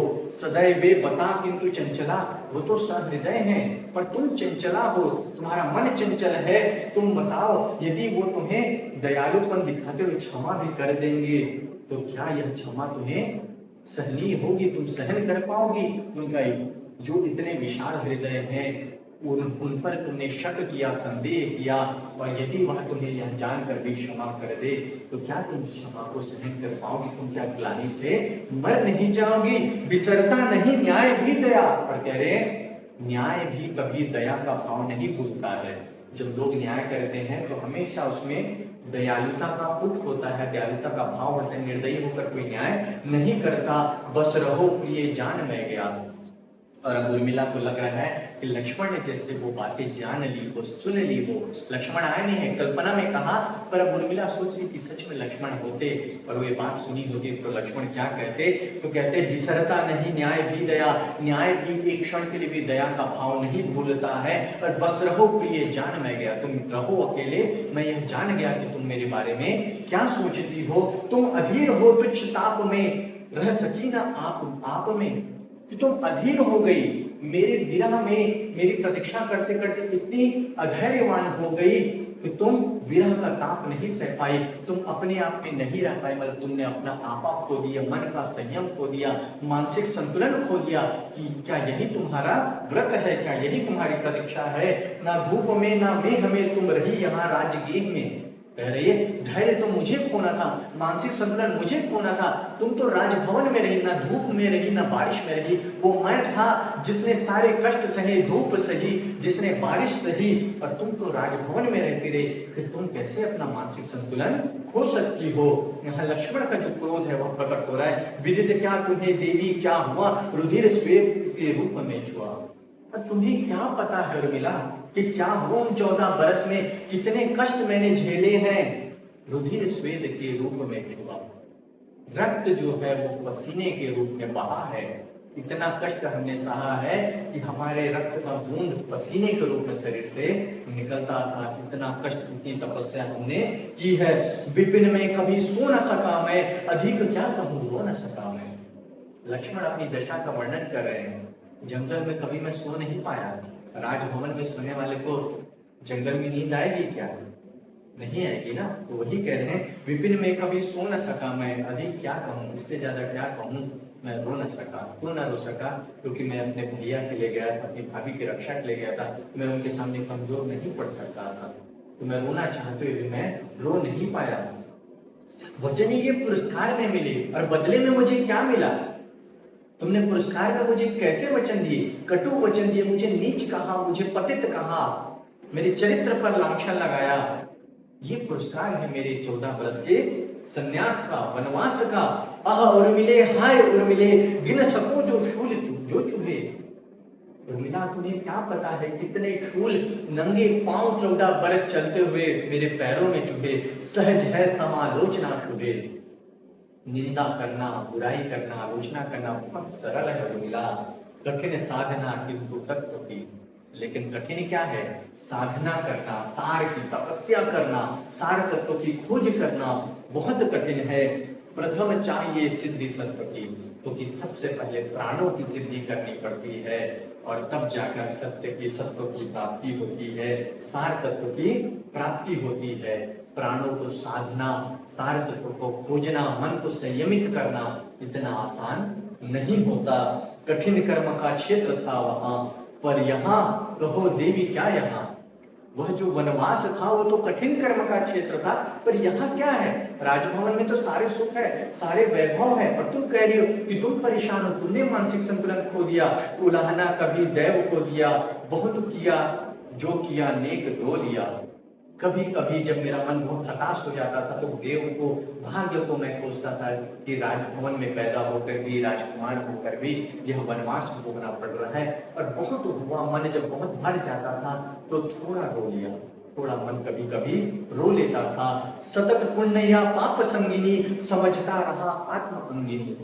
सदैव वे बता किंतु चंचला, वो तो सहृदय हैं पर तुम चंचला हो, तुम्हारा मन चंचल है। तुम बताओ यदि वो तुम्हें दयालुपन दिखाते हुए क्षमा भी कर देंगे, तो क्या यह क्षमा तुम्हें सहनीय होगी? तुम सहन कर पाओगी? उनका जो इतने विशाल हृदय हैं उन पर तुमने शक किया, संदेह किया, और यदि वह तुम्हें यह जानकर भी क्षमा कर दे तो क्या तुम क्षमा को सहन कर पाओगी? तुम क्या ग्लानि से मर नहीं जाओगी? बिसरता नहीं न्याय भी दया, और कह रहे न्याय भी कभी दया का भाव नहीं भूलता है। जब लोग न्याय करते हैं तो हमेशा उसमें दयालुता का पुट होता है, दयालुता का भाव होता है। निर्दयी होकर कोई न्याय नहीं करता। बस रहो प्रिय जान मैं गया। और अब उर्मिला को लग रहा है कि लक्ष्मण ने जैसे वो बातें जान ली, वो सुन ली, वो लक्ष्मण आए नहीं है, कल्पना में कहा, पर अब उर्मिला सोच रही कि सच में लक्ष्मण होते और वो ये बात सुनी होती तो लक्ष्मण क्या कहते? तो कहते बिसरता नहीं न्याय भी दया, न्याय भी एक क्षण के लिए भी दया का भाव नहीं भूलता है। और बस रहो प्रिय जान मैं गया, तुम रहो अकेले, मैं यह जान गया कि तुम मेरे बारे में क्या सोचती हो। तुम अधीर हो तुच्छ ताप में, रह सकी ना आप में, कि तुम अधीर हो गई मेरे विरह में, मेरी प्रतीक्षा करते करते इतनी अधैर्यवान हो गई कि तुम विरह का ताप नहीं सह पाई, तुम अपने आप में नहीं रह पाई, मतलब तुमने अपना आपा खो दिया, मन का संयम खो दिया, मानसिक संतुलन खो दिया। कि क्या यही तुम्हारा व्रत है? क्या यही तुम्हारी प्रतीक्षा है? ना धूप में ना मेघ में तुम रही यहाँ राजगेह में। कह रही है धैर्य तो मुझे खोना था, मानसिक संतुलन मुझे खोना था। तुम तो राजभवन में रही, ना धूप में रही ना बारिश में रही। वो मैं था जिसने सारे कष्ट सहे, धूप सही, जिसने बारिश सही, और तुम तो राजभवन में रहती रही। फिर तुम कैसे अपना मानसिक संतुलन खो सकती हो? यहाँ लक्ष्मण का जो क्रोध है वह प्रकट हो रहा है। विदित क्या तुम्हें देवी क्या हुआ, रुधिर श्वेत के रूप में छुआ। तुम्हें क्या पता है उर्मिला कि क्या हुआ 14 बरस में, कितने कष्ट मैंने झेले हैं। रुधिर श्वेत के रूप में छुआ, रक्त जो है वो पसीने के रूप में बहा है। इतना कष्ट हमने सहा है कि हमारे रक्त का बूंद पसीने के रूप में शरीर से निकलता था। इतना कष्ट, इतनी तपस्या हमने की है। विपिन में कभी सो न सका मैं, अधिक क्या कहूँ रो न सका मैं। लक्ष्मण अपनी दशा का वर्णन कर रहे हैं। जंगल में कभी मैं सो नहीं पाया। राजभवन में सोने वाले को जंगल में नींद आएगी क्या? नहीं आएगी ना। तो वही कह रहे हैं विपिन में कभी सो न सका मैं, अधिक क्या कहूँ, इससे ज्यादा क्या कहूँ, मैं रो न सका। क्यों ना रो सका? क्योंकि मैं अपने भैया के लिए गया था, अपनी भाभी की रक्षा के लिए गया था। मैं उनके सामने कमजोर नहीं पड़ सकता था, तो मैं रोना चाहते हुए भी मैं रो नहीं पाया। वचन ये पुरस्कार में मिले और बदले में मुझे क्या मिला? तुमने पुरस्कार में मुझे कैसे वचन दिए? कटु वचन दिए, मुझे नीच कहा, मुझे पतित कहा, मेरे चरित्र पर लांछन लगाया। ये पुरस्कार है मेरे 14 बरस के सन्यास का, वनवास का। आह उर्मिले, हाय उर्मिले, गिन सको जो शूल जो चूहे। उर्मिला तुम्हें क्या पता है कितने शूल नंगे पांव 14 बरस चलते हुए मेरे पैरों में चुभे। सहज है समालोचना शुभे। निंदा करना, बुराई करना, आलोचना करना बहुत सरल है उर्मिला। कठिन साधना किंतु तत्व की। लेकिन कठिन क्या है? साधना करना, सार की तपस्या करना, सार तत्व की खोज करना बहुत कठिन है। प्रथम चाहिए सिद्धि सत्व की, क्योंकि सबसे पहले प्राणों की सिद्धि करनी पड़ती है और तब जाकर सत्य की, सत्व की प्राप्ति होती है, सार तत्व की प्राप्ति होती है। प्राणों को साधना, सार तत्व को खोजना, मन को संयमित करना इतना आसान नहीं होता। कठिन कर्म का क्षेत्र था वहां, पर यहाँ कहो देवी क्या यहाँ? वह जो वनवास था वो तो कठिन कर्म का क्षेत्र था, पर यहाँ क्या है? राजभवन में तो सारे सुख है, सारे वैभव है, पर तुम कह रही हो कि तुम परेशान हो, तुमने मानसिक संतुलन खो दिया। उलाहना कभी दैव को दिया, बहुत किया जो किया नेक दो लिया। कभी कभी जब मेरा मन बहुत हताश हो जाता था तो देव को, भाग्य को मैं कोसता था कि राजभवन में पैदा होकर भी, राजकुमार होकर भी यह वनवास भोगना पड़ रहा है। और बहुत हुआ, मन जब बहुत भर जाता था तो थोड़ा रो लिया, थोड़ा मन कभी कभी रो लेता था। सतत पुण्य या पाप संगिनी, समझता रहा आत्म अंगिनी।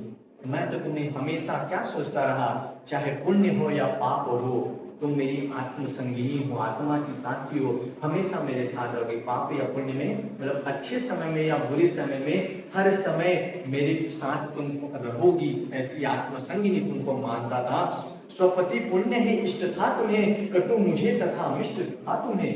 मैं तो तुम्हें हमेशा क्या सोचता रहा, चाहे पुण्य हो या पाप हो, तुम मेरी आत्म संगिनी हो, आत्मा की साथी हो, हमेशा मेरे साथ रहोगे। पाप या पुण्य में, मतलब अच्छे समय में या बुरे समय में, हर समय मेरे साथ तुम रहोगी, ऐसी आत्म संगिनी तुमको मानता था। स्वपति पुण्य ही इष्ट था तुम्हें, कटु मुझे तथा मिष्ट था तुम्हें।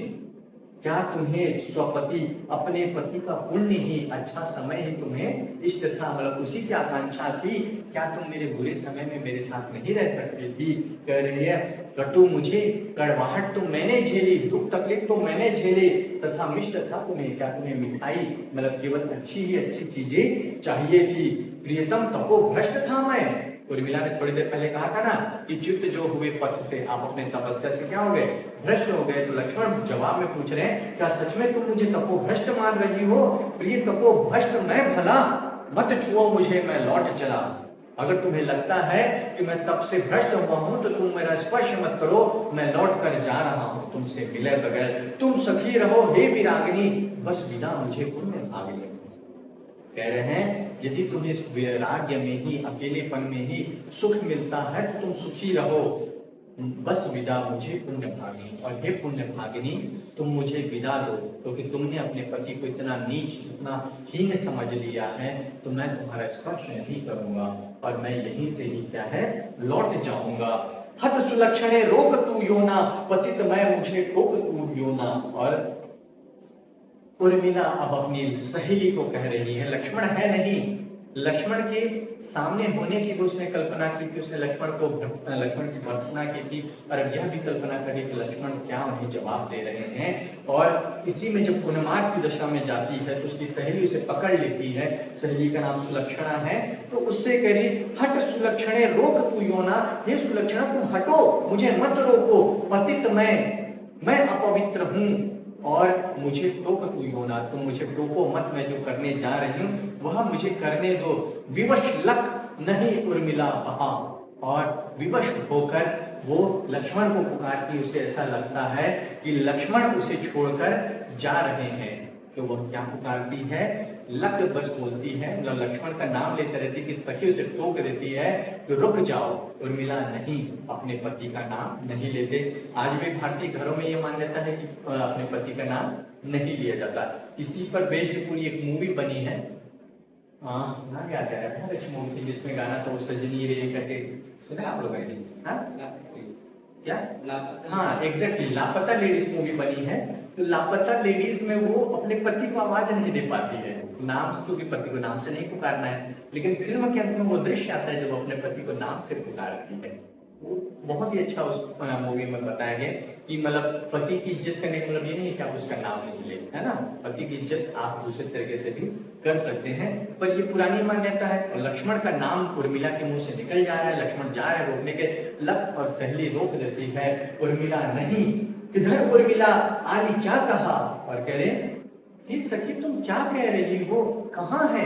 क्या तुम्हें स्वपति अपने पति का पुण्य ही अच्छा समय ही तुम्हें इष्ट था, मतलब उसी की आकांक्षा थी, क्या तुम मेरे बुरे समय में मेरे साथ नहीं रह सकती थी। कह रही है कटु मुझे, कड़वाहट तो मैंने झेली, दुख तकलीफ तो मैंने झेली, तथा मिष्ट था तुम्हें, क्या तुम्हें मिठाई मतलब केवल अच्छी ही अच्छी चीजें चाहिए थी। प्रियतम तपो भ्रष्ट था मैं, उर्मिला ने थोड़ी देर पहले कहा था ना कि चित्त जो हुए पथ से, आप अपने तपस्या से क्या हो गए, भ्रष्ट हो गए। तो लक्ष्मण जवाब में पूछ रहे हैं क्या सच में तुम मुझे तपो भ्रष्ट मान रही हो। प्रिय तपो भ्रष्ट मैं भला, मत छुओ मुझे मैं लौट चला। अगर तुम्हें लगता है कि मैं तप से भ्रष्ट हुआ हूं तो तुम मेरा स्पर्श मत करो, मैं लौट कर जा रहा हूं तुमसे मिले बगैर। तुम सखी रहो हे विरागिनी, बस बिना मुझे पुण्य भाग ले। कह रहे हैं यदि तुम्हें इस वैराग्य में ही, अकेलेपन में ही सुख मिलता है तो तुम सुखी रहो, बस विदा मुझे पुण्य भागिनी। और हे पुण्य भागिनी तुम मुझे विदा दो, क्योंकि तुमने अपने पति को इतना नीच, इतना हीन समझ लिया है, तो मैं तुम्हारा स्पर्श नहीं करूंगा और मैं यहीं से ही क्या है लौट जाऊंगा। हत सुलक्षणे रोक तू योना, पतित मैं मुझे टोक तू योना। और उर्मिला अब अपनी सहेली को कह रही है, लक्ष्मण है नहीं, लक्ष्मण के सामने होने की भी उसने कल्पना की थी, उसने लक्ष्मण की भर्त्सना की थी, और अब यह भी कल्पना करी कि लक्ष्मण क्या उन्हें जवाब दे रहे हैं। और इसी में जब उन्माद की दशा में जाती है तो उसकी सहेली उसे पकड़ लेती है, सहेली का नाम सुलक्षणा है, तो उससे करी हट सुलक्षणे रोक तू योना, हे सुलक्षणा तुम हटो, मुझे मत रोको, पतित मैं अपवित्र हूं और मुझे टोक तू योना, तुम मुझे टोको मत, मैं जो करने जा रही हूँ वह मुझे करने दो। विवश लक नहीं उर्मिला बहा, और विवश होकर वो लक्ष्मण को पुकारती, उसे ऐसा लगता है कि लक्ष्मण उसे छोड़कर जा रहे हैं, तो वह क्या पुकारती है, लक बस बोलती है, मतलब लक्ष्मण का नाम लेते रहती कि सखी उसे टोक देती है तो रुक जाओ। उर्मिला नहीं, अपने पति का नाम नहीं लेते। आज भी भारतीय घरों में ये मान्यता है कि अपने पति का नाम नहीं लिया जाता। इसी पर बेस्ड पूरी एक मूवी बनी है, नाम याद आ रहा है, अच्छी मूवी थी जिसमें गाना था वो सजनी रे करके, सुना आप लोगों ने? हाँ क्या, हाँ एग्जैक्टली, लापता लेडीज मूवी बनी है। तो लापता लेडीज में वो अपने पति को आवाज नहीं दे पाती है, नाम, क्योंकि पति को नाम से नहीं पुकारना है, लेकिन फिल्म के अंत में वो दृश्य आता है जब अपने पति को नाम से पुकारती है। वो बहुत ही अच्छा उस मूवी में बताया गया कि मतलब पति की इज्जत करने का मतलब ये नहीं कि आप उसका नाम नहीं ले, है ना, पति की इज्जत आप दूसरे तरीके से भी कर सकते हैं। पर ये पुरानी मान्यता है। और लक्ष्मण का नाम उर्मिला के मुंह से निकल जा रहा है, लक्ष्मण जा रहे हैं रोकने के, लक और सहेली रोक देती है, उर्मिला नहीं, किधर उर्मिला आली क्या कहा, और कह रहे सखी तुम क्या कह रही हो, कहाँ है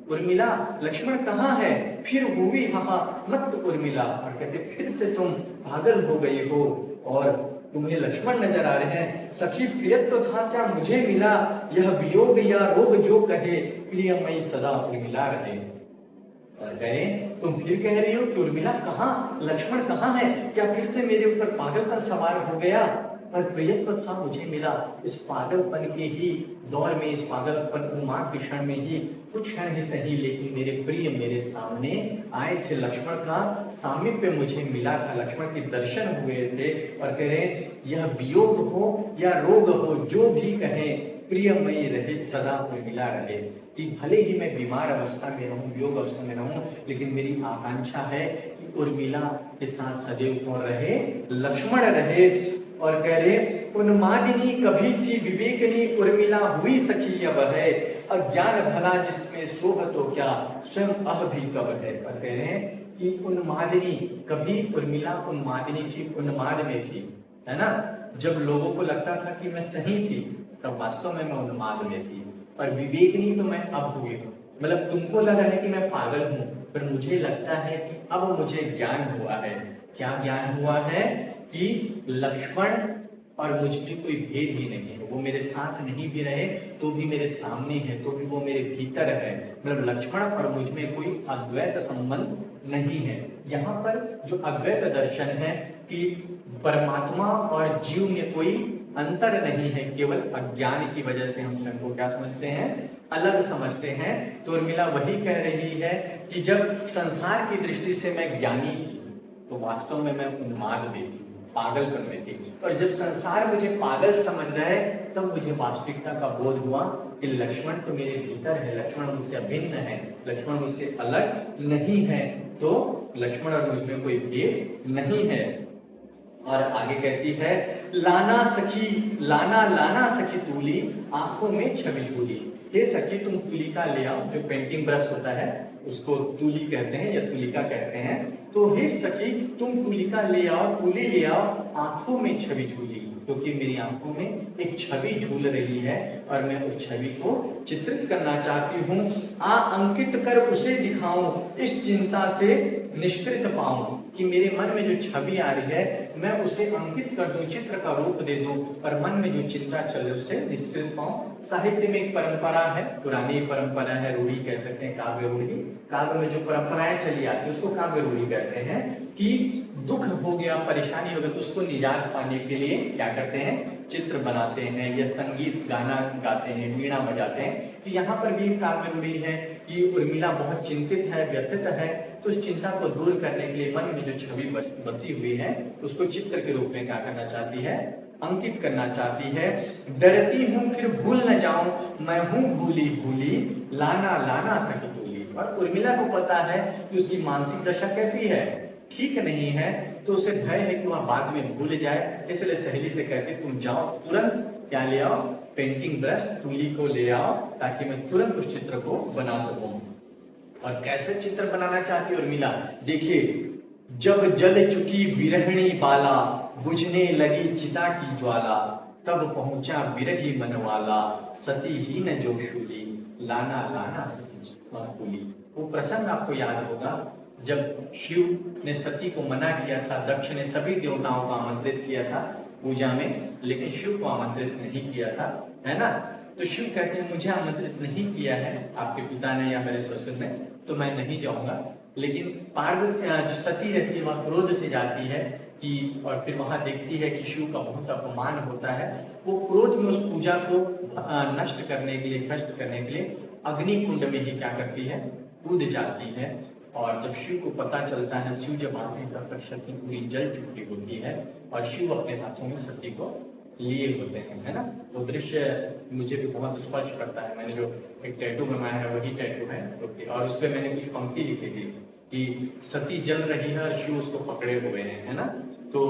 उर्मिला, लक्ष्मण कहाँ है, फिर हुई हाहा मत उर्मिला, और कहते फिर से तुम पागल हो गई हो और तुम्हें लक्ष्मण नजर आ रहे हैं। सखी प्रियत्व था क्या मुझे मिला, यह वियोग या रोग जो कहे, प्रियमयी सदा उर्मिला रहे। और कहे तुम फिर कह रही हो कि उर्मिला कहाँ, लक्ष्मण कहाँ है, क्या फिर से मेरे ऊपर पागलपन सवार हो गया, पर प्रियत्व था मुझे मिला। इस पागलपन के ही दौर में, इस पागलपन उन्माद के क्षण में ही, कुछ क्षण ही सही, लेकिन मेरे प्रिय मेरे सामने आए थे, लक्ष्मण का सामीप्य मुझे मिला था, लक्ष्मण के दर्शन हुए थे। और कह रहे यह वियोग हो या रोग हो, जो भी कहे प्रियमयी रहे सदा उर्मिला रहे, कि भले ही मैं बीमार अवस्था में रहूं, वियोग अवस्था में रहूं, लेकिन मेरी आकांक्षा है कि उर्मिला के साथ सदैव कौन रहे, लक्ष्मण रहे। और कह रहे उन्मादिनी कभी थी विवेकनी, उर्मिला हुई सखी अब है, अज्ञान भला जिसमें सोह तो क्या, स्वयं अह भी कब है। और कह रहे हैं कि उन्मादिनी, कभी उर्मिला उन्मादिनी थी, उन्माद में थी, है ना, जब लोगों को लगता था कि मैं सही थी तब वास्तव में मैं उन्माद में थी, और विवेकनी तो मैं अब हुई हूँ, मतलब तुमको लग रहा है कि मैं पागल हूँ, पर मुझे लगता है कि अब मुझे ज्ञान हुआ है। क्या ज्ञान हुआ है कि लक्ष्मण और मुझ में कोई भेद ही नहीं है, वो मेरे साथ नहीं भी रहे तो भी मेरे सामने है, तो भी वो मेरे भीतर है, मतलब लक्ष्मण और मुझ में कोई अद्वैत संबंध नहीं है। यहाँ पर जो अद्वैत दर्शन है कि परमात्मा और जीव में कोई अंतर नहीं है, केवल अज्ञान की वजह से हम स्वयं को क्या समझते हैं, अलग समझते हैं। तो उर्मिला वही कह रही है कि जब संसार की दृष्टि से मैं ज्ञानी थी तो वास्तव में मैं उन्माद में थी, पागलपन में थी। और जब संसार मुझे पागल समझ रहा है तब मुझे वास्तविकता का बोध हुआ कि लक्ष्मण तो मेरे भीतर है, लक्ष्मण मुझसे अभिन्न है, लक्ष्मण मुझसे अलग नहीं है, तो लक्ष्मण और मुझ में कोई भेद नहीं है। और आगे कहती है, लाना सखी लाना लाना सखी तूली, आंखों में छवि झूली। हे सखी तुम तुलिका ले आओ, जो पेंटिंग ब्रश होता है उसको तूली कहते हैं या तुलिका कहते हैं। तो हे सखी तुम तुलिका ले आओ, तूली ले आओ, आंखों में छवि झूली, क्योंकि मेरी आंखों में एक छवि झूल रही है और मैं उस छवि को चित्रित करना चाहती हूँ। अंकित कर उसे दिखाऊं, इस चिंता से निष्कृत पाऊं, कि मेरे मन में जो छवि आ रही है मैं उसे अंकित कर दूं, चित्र का रूप दे दूं, और मन में जो चिंता चल रही है उससे निष्कृत पाऊं। साहित्य में एक परंपरा है, पुरानी परंपरा है, रूढ़ी कह सकते हैं, काव्य रूढ़ी। काव्य में जो परंपराएं चली आती है उसको काव्य रूढ़ी कहते हैं। कि दुख हो गया, परेशानी हो गई, तो उसको निजात पाने के लिए क्या करते हैं, चित्र बनाते हैं या संगीत गाना गाते हैं, वीणा बजाते हैं। तो यहाँ पर भी काव्य रूढ़ी है कि उर्मिला बहुत चिंतित है, व्यथित है, तो इस चिंता को दूर करने के लिए मन में जो छवि बसी हुई है उसको चित्र के रूप में क्या करना चाहती है, अंकित करना चाहती है। डरती हूँ फिर भूल न जाऊं, मैं हूँ भूली भूली, लाना लाना सखी तूली। और उर्मिला को पता है कि उसकी मानसिक दशा कैसी है, ठीक नहीं है, तो उसे भय है कि वह बाद में भूल जाए, इसलिए सहेली से कहते तुम जाओ तुरंत क्या ले आओ, पेंटिंग ब्रश तूली को ले आओ, ताकि मैं तुरंत उस चित्र को बना सकूं। और कैसे चित्र बनाना चाहती है उर्मिला, देखिए, जब जल चुकी विरहिणी बाला, बुझने लगी चिता की ज्वाला, तब पहुंचा विरही मन वाला, सती ही न जो शूली, लाना लाना सती कुली। वो प्रसंग आपको याद होगा जब शिव ने सती को मना किया था, दक्ष ने सभी देवताओं को आमंत्रित किया था पूजा में, लेकिन शिव को आमंत्रित नहीं किया था, है ना। तो शिव कहते हैं मुझे आमंत्रित नहीं किया है आपके पिता ने या मेरे ससुर ने, तो मैं नहीं जाऊंगा। लेकिन पार्वती जो सती रहती है वह क्रोध से जाती है कि, और फिर वहां देखती है कि शिव का बहुत अपमान होता है। वो क्रोध में उस पूजा को नष्ट करने के लिए, भ्रष्ट करने के लिए अग्नि कुंड में ही क्या करती है, कूद जाती है। और जब शिव को पता चलता है, शिव जब आते हैं तब तक सती पूरी जल चुकी होती है और शिव अपने हाथों में सती को लिए होते हैं, है ना। वो दृश्य मुझे भी बहुत स्पर्श करता है। मैंने जो एक टैटू बनवाया है वही टैटू है, और उस पर मैंने कुछ पंक्ति लिखी थी कि सती जल रही है और शिव उसको पकड़े हुए हैं, है ना। तो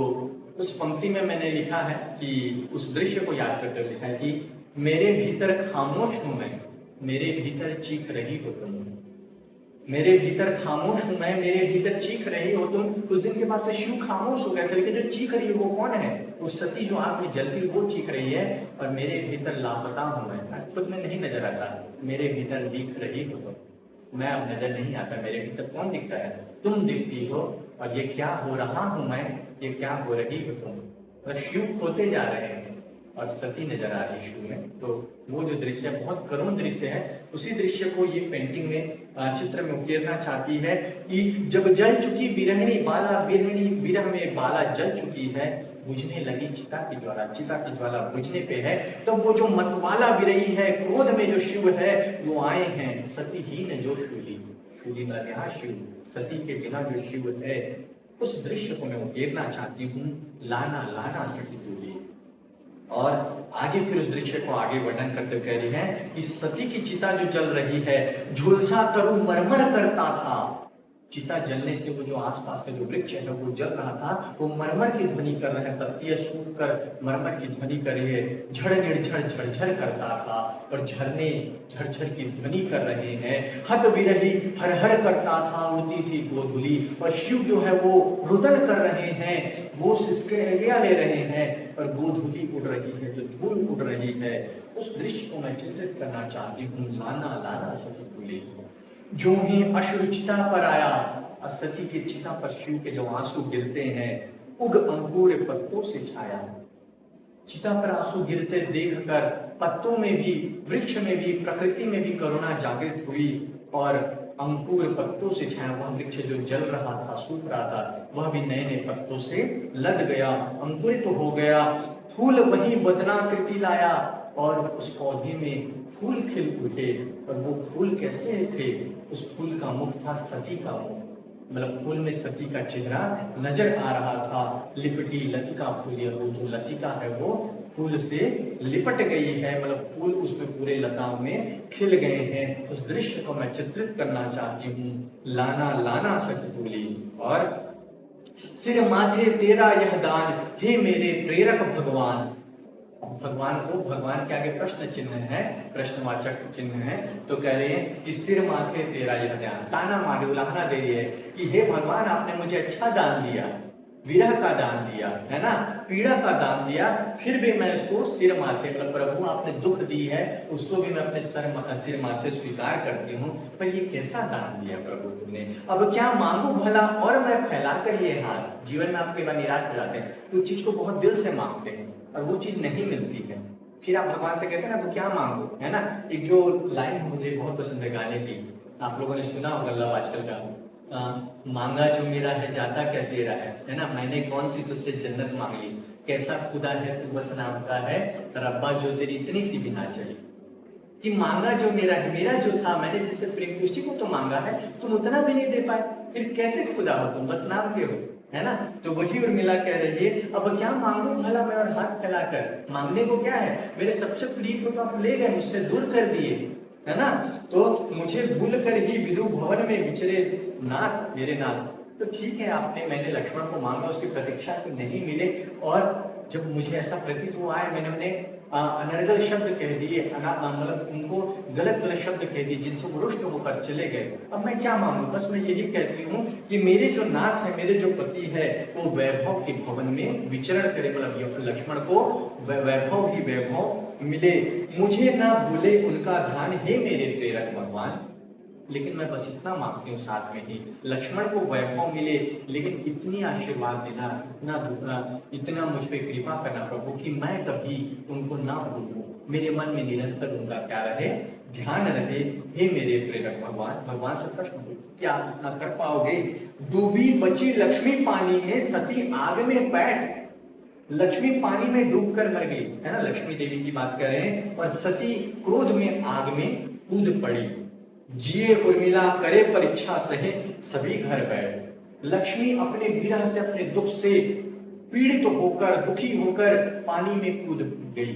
उस पंक्ति में मैंने लिखा है कि उस दृश्य को याद करते हुए लिखा है कि मेरे भीतर खामोश हूं मैं, मेरे भीतर चीख रही हो तुम, मेरे भीतर खामोश हूं मैं, मेरे भीतर चीख रही हो तुम। कुछ दिन के बाद से शिव खामोश हो गया था, लेकिन जो चीख रही है वो कौन है, वो सती जो आग में जलती वो चीख रही है। और मेरे भीतर लापता हूं मैं, खुद में नहीं नजर आता, मेरे भीतर दिख रही हो तुम, मैं अब नजर नहीं आता, मेरे भीतर कौन दिखता है, तुम दिखती हो। और ये क्या हो रहा हूं मैं, ये क्या हो रही हो तुम, मतलब शिव खोते जा रहे हैं और सती नजर आ रही शिव में। तो वो जो दृश्य बहुत करुण दृश्य है, उसी दृश्य को ये पेंटिंग में चित्र में उकेरना चाहती है कि जब जल चुकी विरहिणी बाला, विरहिणी विरह में बाला जल चुकी है, बुझने लगी चिता की ज्वाला, चिता की ज्वाला बुझने पे है, तो वो जो मतवाला विरही है, क्रोध में जो शिव है वो आए हैं, सती ही न जो शूली, शूली न यहाँ शिव, सती के बिना जो शिव है, उस दृश्य को मैं उकेरना चाहती हूँ, लाना लाना सती दूली। और आगे फिर उस दृश्य को आगे वर्णन करते कह रही है कि सती की चिता जो जल रही है, झुलसा तरु मरमर करता था, चिता जलने से वो जो आसपास का जो वृक्ष है वो जल रहा था, वो मरमर की ध्वनि कर रहे हैं, पत्तियां सूख कर मरमर की ध्वनि कर रही है, झड़ निर्झड़ झरझर करता था और झरने झरझर की ध्वनि कर रहे हैं, हत विरही हर हर करता था, उड़ती थी गोधुली, और शिव जो है वो रुदन कर रहे हैं, वो सिसकियां ले रहे हैं और गोधुली उड़ रही है, जो धूल उड़ रही है। उस दृश्य को मैं चित्रित करना चाहती हूँ, लाना लाना सती बोली। जो ही अश्रु चिता पर आया, और सती की चिता पर शिव के जो आंसू गिरते हैं, उग अंकुर पत्तों से छाया, चिता पर आंसू गिरते देखकर पत्तों में भी, वृक्ष में भी, प्रकृति में भी करुणा जागृत हुई, और अंकुर पत्तों से छाया, वह वृक्ष जो जल रहा था, सूख रहा था, वह भी नए नए पत्तों से लद गया, अंकुरित तो हो गया। फूल वही बदनाकृति लाया, और उस पौधे में फूल खिल उठे, और वो फूल कैसे थे, उस फूल का मुख था सती का मुख, मतलब फूल में सती का चेहरा नजर आ रहा था। लिपटी लतिका फूल, या वो जो लतिका है वो फूल से लिपट गई है, मतलब फूल उसमें पूरे लताओं में खिल गए हैं। उस दृश्य को मैं चित्रित करना चाहती हूँ। लाना लाना सच बोली, और सिर माथे तेरा यह दान, हे मेरे प्रेरक भगवान। भगवान को, भगवान के आगे प्रश्न चिन्ह है, प्रश्नवाचक चिन्ह है, तो कह रहे हैं कि सिर माथे तेरा यह दान, ताना मारे उलाहना दे रही है कि हे भगवान आपने मुझे अच्छा दान दिया, विरह का दान दिया है ना, पीड़ा का दान दिया, फिर भी मैं इसको सिर माथे, मतलब प्रभु आपने दुख दी है उसको भी मैं अपने सिर माथे स्वीकार करती हूँ, पर ये कैसा दान दिया प्रभु तुमने, अब क्या मांगू भला और मैं फैला कर ये हाथ। जीवन में आप कई बार निराश हो जाते हैं, तो चीज को बहुत दिल से मांगते हैं और वो चीज नहीं मिलती है, फिर आप भगवान से कहते हैं ना वो क्या मांगो, है ना। एक जो लाइन मुझे बहुत पसंद है गाने की, आप लोगों ने सुना होगा लव आजकल का, मांगा जो मेरा है जाता क्या तेरा है ना, मैंने कौन सी तुझसे जन्नत मांग ली, कैसा खुदा है तू बस नाम का है, रब्बा जो तेरी इतनी सी भी ना चली। कि मांगा जो मेरा है, मेरा जो था, मैंने जिससे प्रेम उसी को तो मांगा है, तुम उतना भी नहीं दे पाए, फिर कैसे खुदा हो तुम, बस नाम के हो, है ना। तो वही उर्मिला कह रही है, अब क्या मांगू भला मैं और हाथ फैलाकर, मांगने को क्या है, मेरे सबसे प्रिय को तो आप ले गए, मुझसे दूर कर दिए, है ना। तो मुझे भूल कर ही विदु भवन में विचरे नाथ, मेरे नाथ। तो ठीक है, आपने, मैंने लक्ष्मण को मांगा, उसकी प्रतीक्षा की नहीं मिले, और जब मुझे ऐसा प्रतीत हुआ है, मैंने उन्हें अनर्गल शब्द कह दिए, मतलब उनको गलत गलत शब्द कह दिए जिनसे वो रुष्ट होकर चले गए। अब मैं क्या मांगू, बस मैं यही कहती हूँ कि मेरे जो नाथ है, मेरे जो पति है, वो वैभव के भवन में विचरण करे, मतलब लक्ष्मण को वैभव ही वैभव मिले, मुझे ना भूले उनका ध्यान, हे मेरे प्रेरक भगवान। लेकिन मैं बस इतना मांगती हूँ साथ में ही, लक्ष्मण को वैभव मिले, लेकिन इतनी आशीर्वाद देना, इतना मुझ पे कृपा करना प्रभु कि मैं कभी उनको ना भूलूं, मेरे मन में निरंतर उनका क्या रहे, ध्यान रहे, हे मेरे प्रेरक भगवान। भगवान से प्रश्न पूछते, क्या आप इतना कर पाओगे। डूबी बची लक्ष्मी पानी में, सती आग में बैठ, लक्ष्मी पानी में डूबकर मर गई, है ना, लक्ष्मी देवी की बात कर रहे हैं, और सती क्रोध में आग में कूद पड़ी। जिए उर्मिला करे परीक्षा सहे, सभी घर बैठ। लक्ष्मी अपने विरह से, अपने दुख से पीड़ित होकर, दुखी होकर पानी में कूद गई,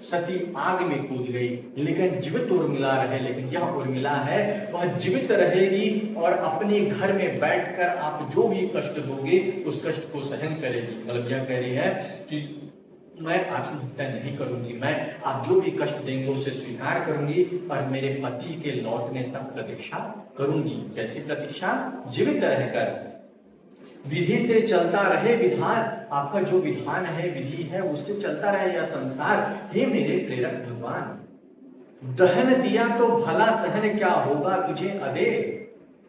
सती आग में कूद गई, लेकिन जीवित उर्मिला रहे, लेकिन यह उर्मिला है वह जीवित रहेगी और अपने घर में बैठकर आप जो भी कष्ट दोगे उस कष्ट को सहन करेगी। मतलब यह कह रही है कि मैं आत्महत्या नहीं करूंगी, मैं आप जो भी कष्ट देंगे उसे स्वीकार करूंगी और मेरे पति के लौटने तक प्रतीक्षा करूंगी। कैसी प्रतीक्षा, जीवित रहकर। विधि से चलता रहे विधान, आपका जो विधान है, विधि है, उससे चलता रहे यह संसार, हे मेरे प्रेरक भगवान। दहन दिया तो भला सहन क्या होगा तुझे अदे,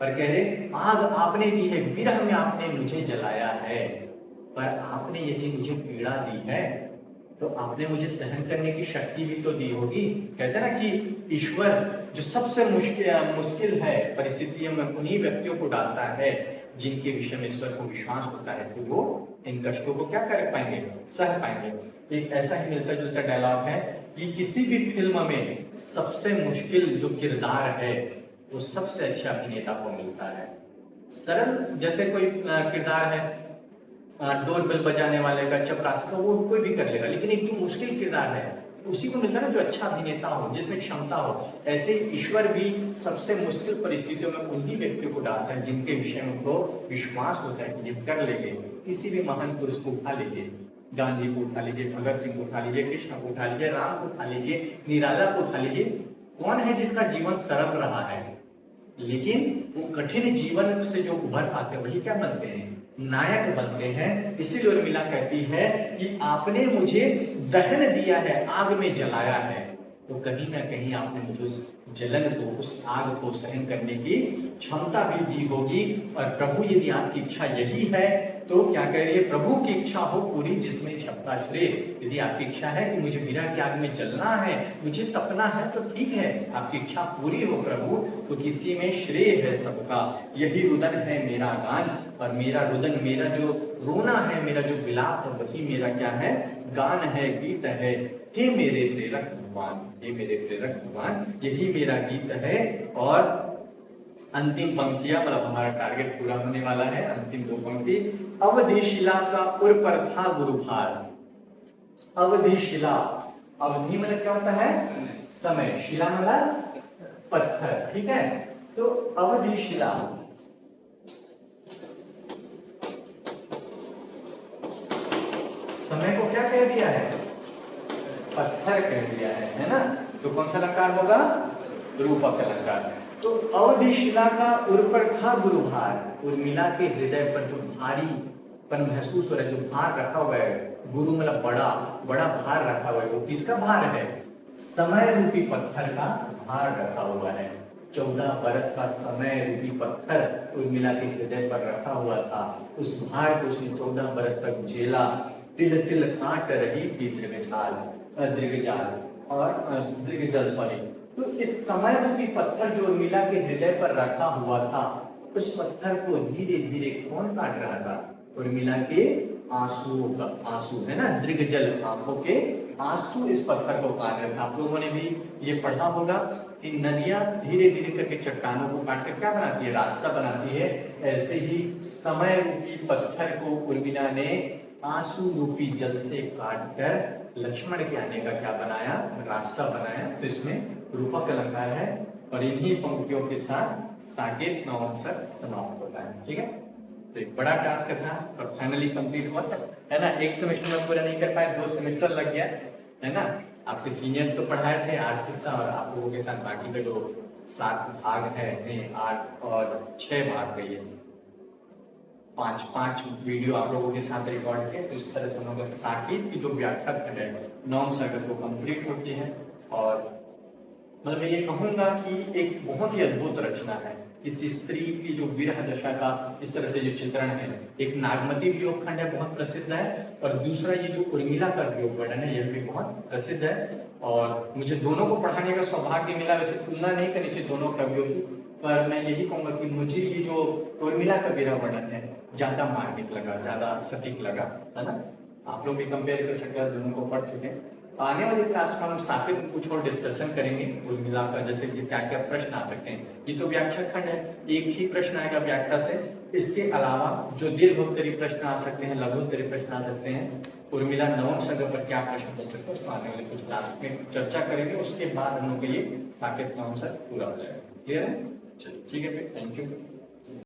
पर कह रहे आग आपने दी है, विरह में आपने मुझे जलाया है, पर आपने यदि मुझे पीड़ा दी है तो आपने मुझे सहन करने की शक्ति भी तो दी होगी। कहते हैं ना कि ईश्वर जो सबसे मुश्किल है परिस्थितियों में उन्हीं व्यक्तियों को डालता है जिनके विषय में ईश्वर को विश्वास होता है, तो वो इन कष्टों को क्या कर पाएंगे, सह पाएंगे। एक ऐसा ही मिलता जुलता डायलॉग है कि किसी भी फिल्म में सबसे मुश्किल जो किरदार है वो सबसे अच्छे अभिनेता को मिलता है। सरल जैसे कोई किरदार है, डोर बेल बजाने वाले का, चपरासी का, वो कोई भी कर लेगा, लेकिन एक जो मुश्किल किरदार है उसी को मिलता है ना जो अच्छा अभिनेता हो, जिसमें क्षमता हो। ऐसे ईश्वर भी सबसे मुश्किल परिस्थितियों में उन्हीं व्यक्तियों को डालता है जिनके विषय में उनको विश्वास होता है कि ये कर लेंगे। किसी भी महान पुरुष को उठा लीजिए, गांधी को उठा लीजिए, भगत सिंह को उठा लीजिए, कृष्ण को उठा लीजिए, राम को उठा लीजिए, निराला को उठा लीजिए, कौन है जिसका जीवन सरल रहा है, लेकिन वो कठिन जीवन से जो उभर पाते हैं वही क्या बनते हैं, नायक बनते हैं। इसीलिए उर्मिला कहती है कि आपने मुझे दहन दिया है, आग में जलाया है, तो कहीं ना कहीं आपने मुझे उस जलन को, उस आग को सहन करने की क्षमता भी दी होगी। और प्रभु यदि आपकी इच्छा यही है तो क्या कह रही है, प्रभु की इच्छा हो पूरी जिसमें क्षमता श्रेय। यदि आपकी इच्छा है कि मुझे विरह की आग में जलना है, मुझे तपना है, तो ठीक है, आपकी इच्छा पूरी हो प्रभु, तो किसी में श्रेय है सबका। यही रुदन है मेरा गान, और मेरा रुदन, मेरा जो रोना है, मेरा जो विलाप है, वही मेरा क्या है, गान है, गीत है। हे मेरे प्रेरक भगवान, हे मेरे प्रेरक भगवान, यही मेरा गीत है। और अंतिम पंक्तियां, मतलब हमारा टारगेट पूरा होने वाला है। अंतिम 2 पंक्ति। अवधिशिला का उर पर था गुरुभार। अवधिशिला, अवधि मतलब क्या होता है? समय। शिला मतलब पत्थर, ठीक है। तो अवधिशिला, समय को क्या कह दिया है? पत्थर कह दिया है ना। तो कौन सा अलंकार होगा? रूपक अलंकार। तो अवधिशिला का उर पर था गुरुभार। उर्मिला के हृदय पर जो भारीपन महसूस हो रहा है, जो भार रखा हुआ है, गुरु मतलब बड़ा बड़ा भार रखा हुआ है, वो किसका भार है? समय रूपी पत्थर का भार रखा हुआ है। 14 बरस का समय रूपी पत्थर उर्मिला के हृदय पर रखा हुआ था। उस भार को उसने 14 बरस तक झेला। तिल तिल काट रही थी दृगजाल और दृगजल, सॉरी। तो इस समय रूपी पत्थर जो उर्मिला के हृदय पर रखा हुआ था, उस पत्थर को धीरे धीरे कौन काट रहा था? उर्मिला के आंसुओं का, आंसू है ना, दृगजल, आंखों के आंसू इस पत्थर को काट रहे थे। आप लोगों ने भी ये पढ़ा होगा कि नदियां धीरे धीरे करके चट्टानों को काट कर क्या बनाती है? रास्ता बनाती है। ऐसे ही समय रूपी पत्थर को उर्मिला ने आंसू रूपी जल से काट कर लक्ष्मण के आने का क्या बनाया? रास्ता बनाया। तो इसमें रूपक अलंकार है और इन्हीं पंक्तियों के साथ साकेत नवंसक समाप्त होता है। ठीक है, तो एक बड़ा टास्क था और फाइनली कंप्लीट हुआ था, है ना। एक सेमेस्टर में पूरा नहीं कर पाए, 2 सेमेस्टर लग गया, है ना। आपके सीनियर्स को पढ़ाए थे 8 हिस्सा और आप लोगों के साथ बाकी का जो 7 भाग है, 8 और 6 भाग का, ये 5 वीडियो आप लोगों के साथ रिकॉर्ड किए। तो इस तरह से हम लोग साकेत की जो व्याख्या है नवम सर्ग को कंप्लीट होती है। और मतलब ये कहूंगा कि एक बहुत ही अद्भुत रचना है। किसी स्त्री की जो विरह दशा का इस तरह से जो चित्रण है, एक नागमती वियोग खंड है, बहुत प्रसिद्ध है, और दूसरा ये जो उर्मिला का वियोग वर्णन है, यह भी बहुत प्रसिद्ध है। और मुझे दोनों को पढ़ाने का सौभाग्य मिला। वैसे तुलना नहीं करनी चाहिए दोनों कवियों की, पर मैं यही कहूंगा कि मुझे ये जो उर्मिला का विरह वर्णन है ज्यादा मार्मिक लगा, ज्यादा सटीक लगा, है ना। आप लोग भी कंपेयर कर सकते हैं, दोनों को पढ़ चुके हैं। आने वाली क्लास में हम साकेत में कुछ और डिस्कशन करेंगे उर्मिला का, जैसे कि क्या क्या प्रश्न आ सकते हैं। ये तो व्याख्या खंड है, एक ही प्रश्न आएगा व्याख्या से। इसके अलावा जो दीर्घोत्तरी प्रश्न आ सकते हैं, लघुत्तरी प्रश्न आ सकते हैं, उर्मिला नवम सर्ग पर क्या प्रश्न बन सकते हैं, उसको आने वाले कुछ क्लास में चर्चा करेंगे। उसके बाद हम लोग ये साकेत नवम सर्ग पूरा हो जाएगा। क्लियर है? चलिए ठीक है, थैंक यू।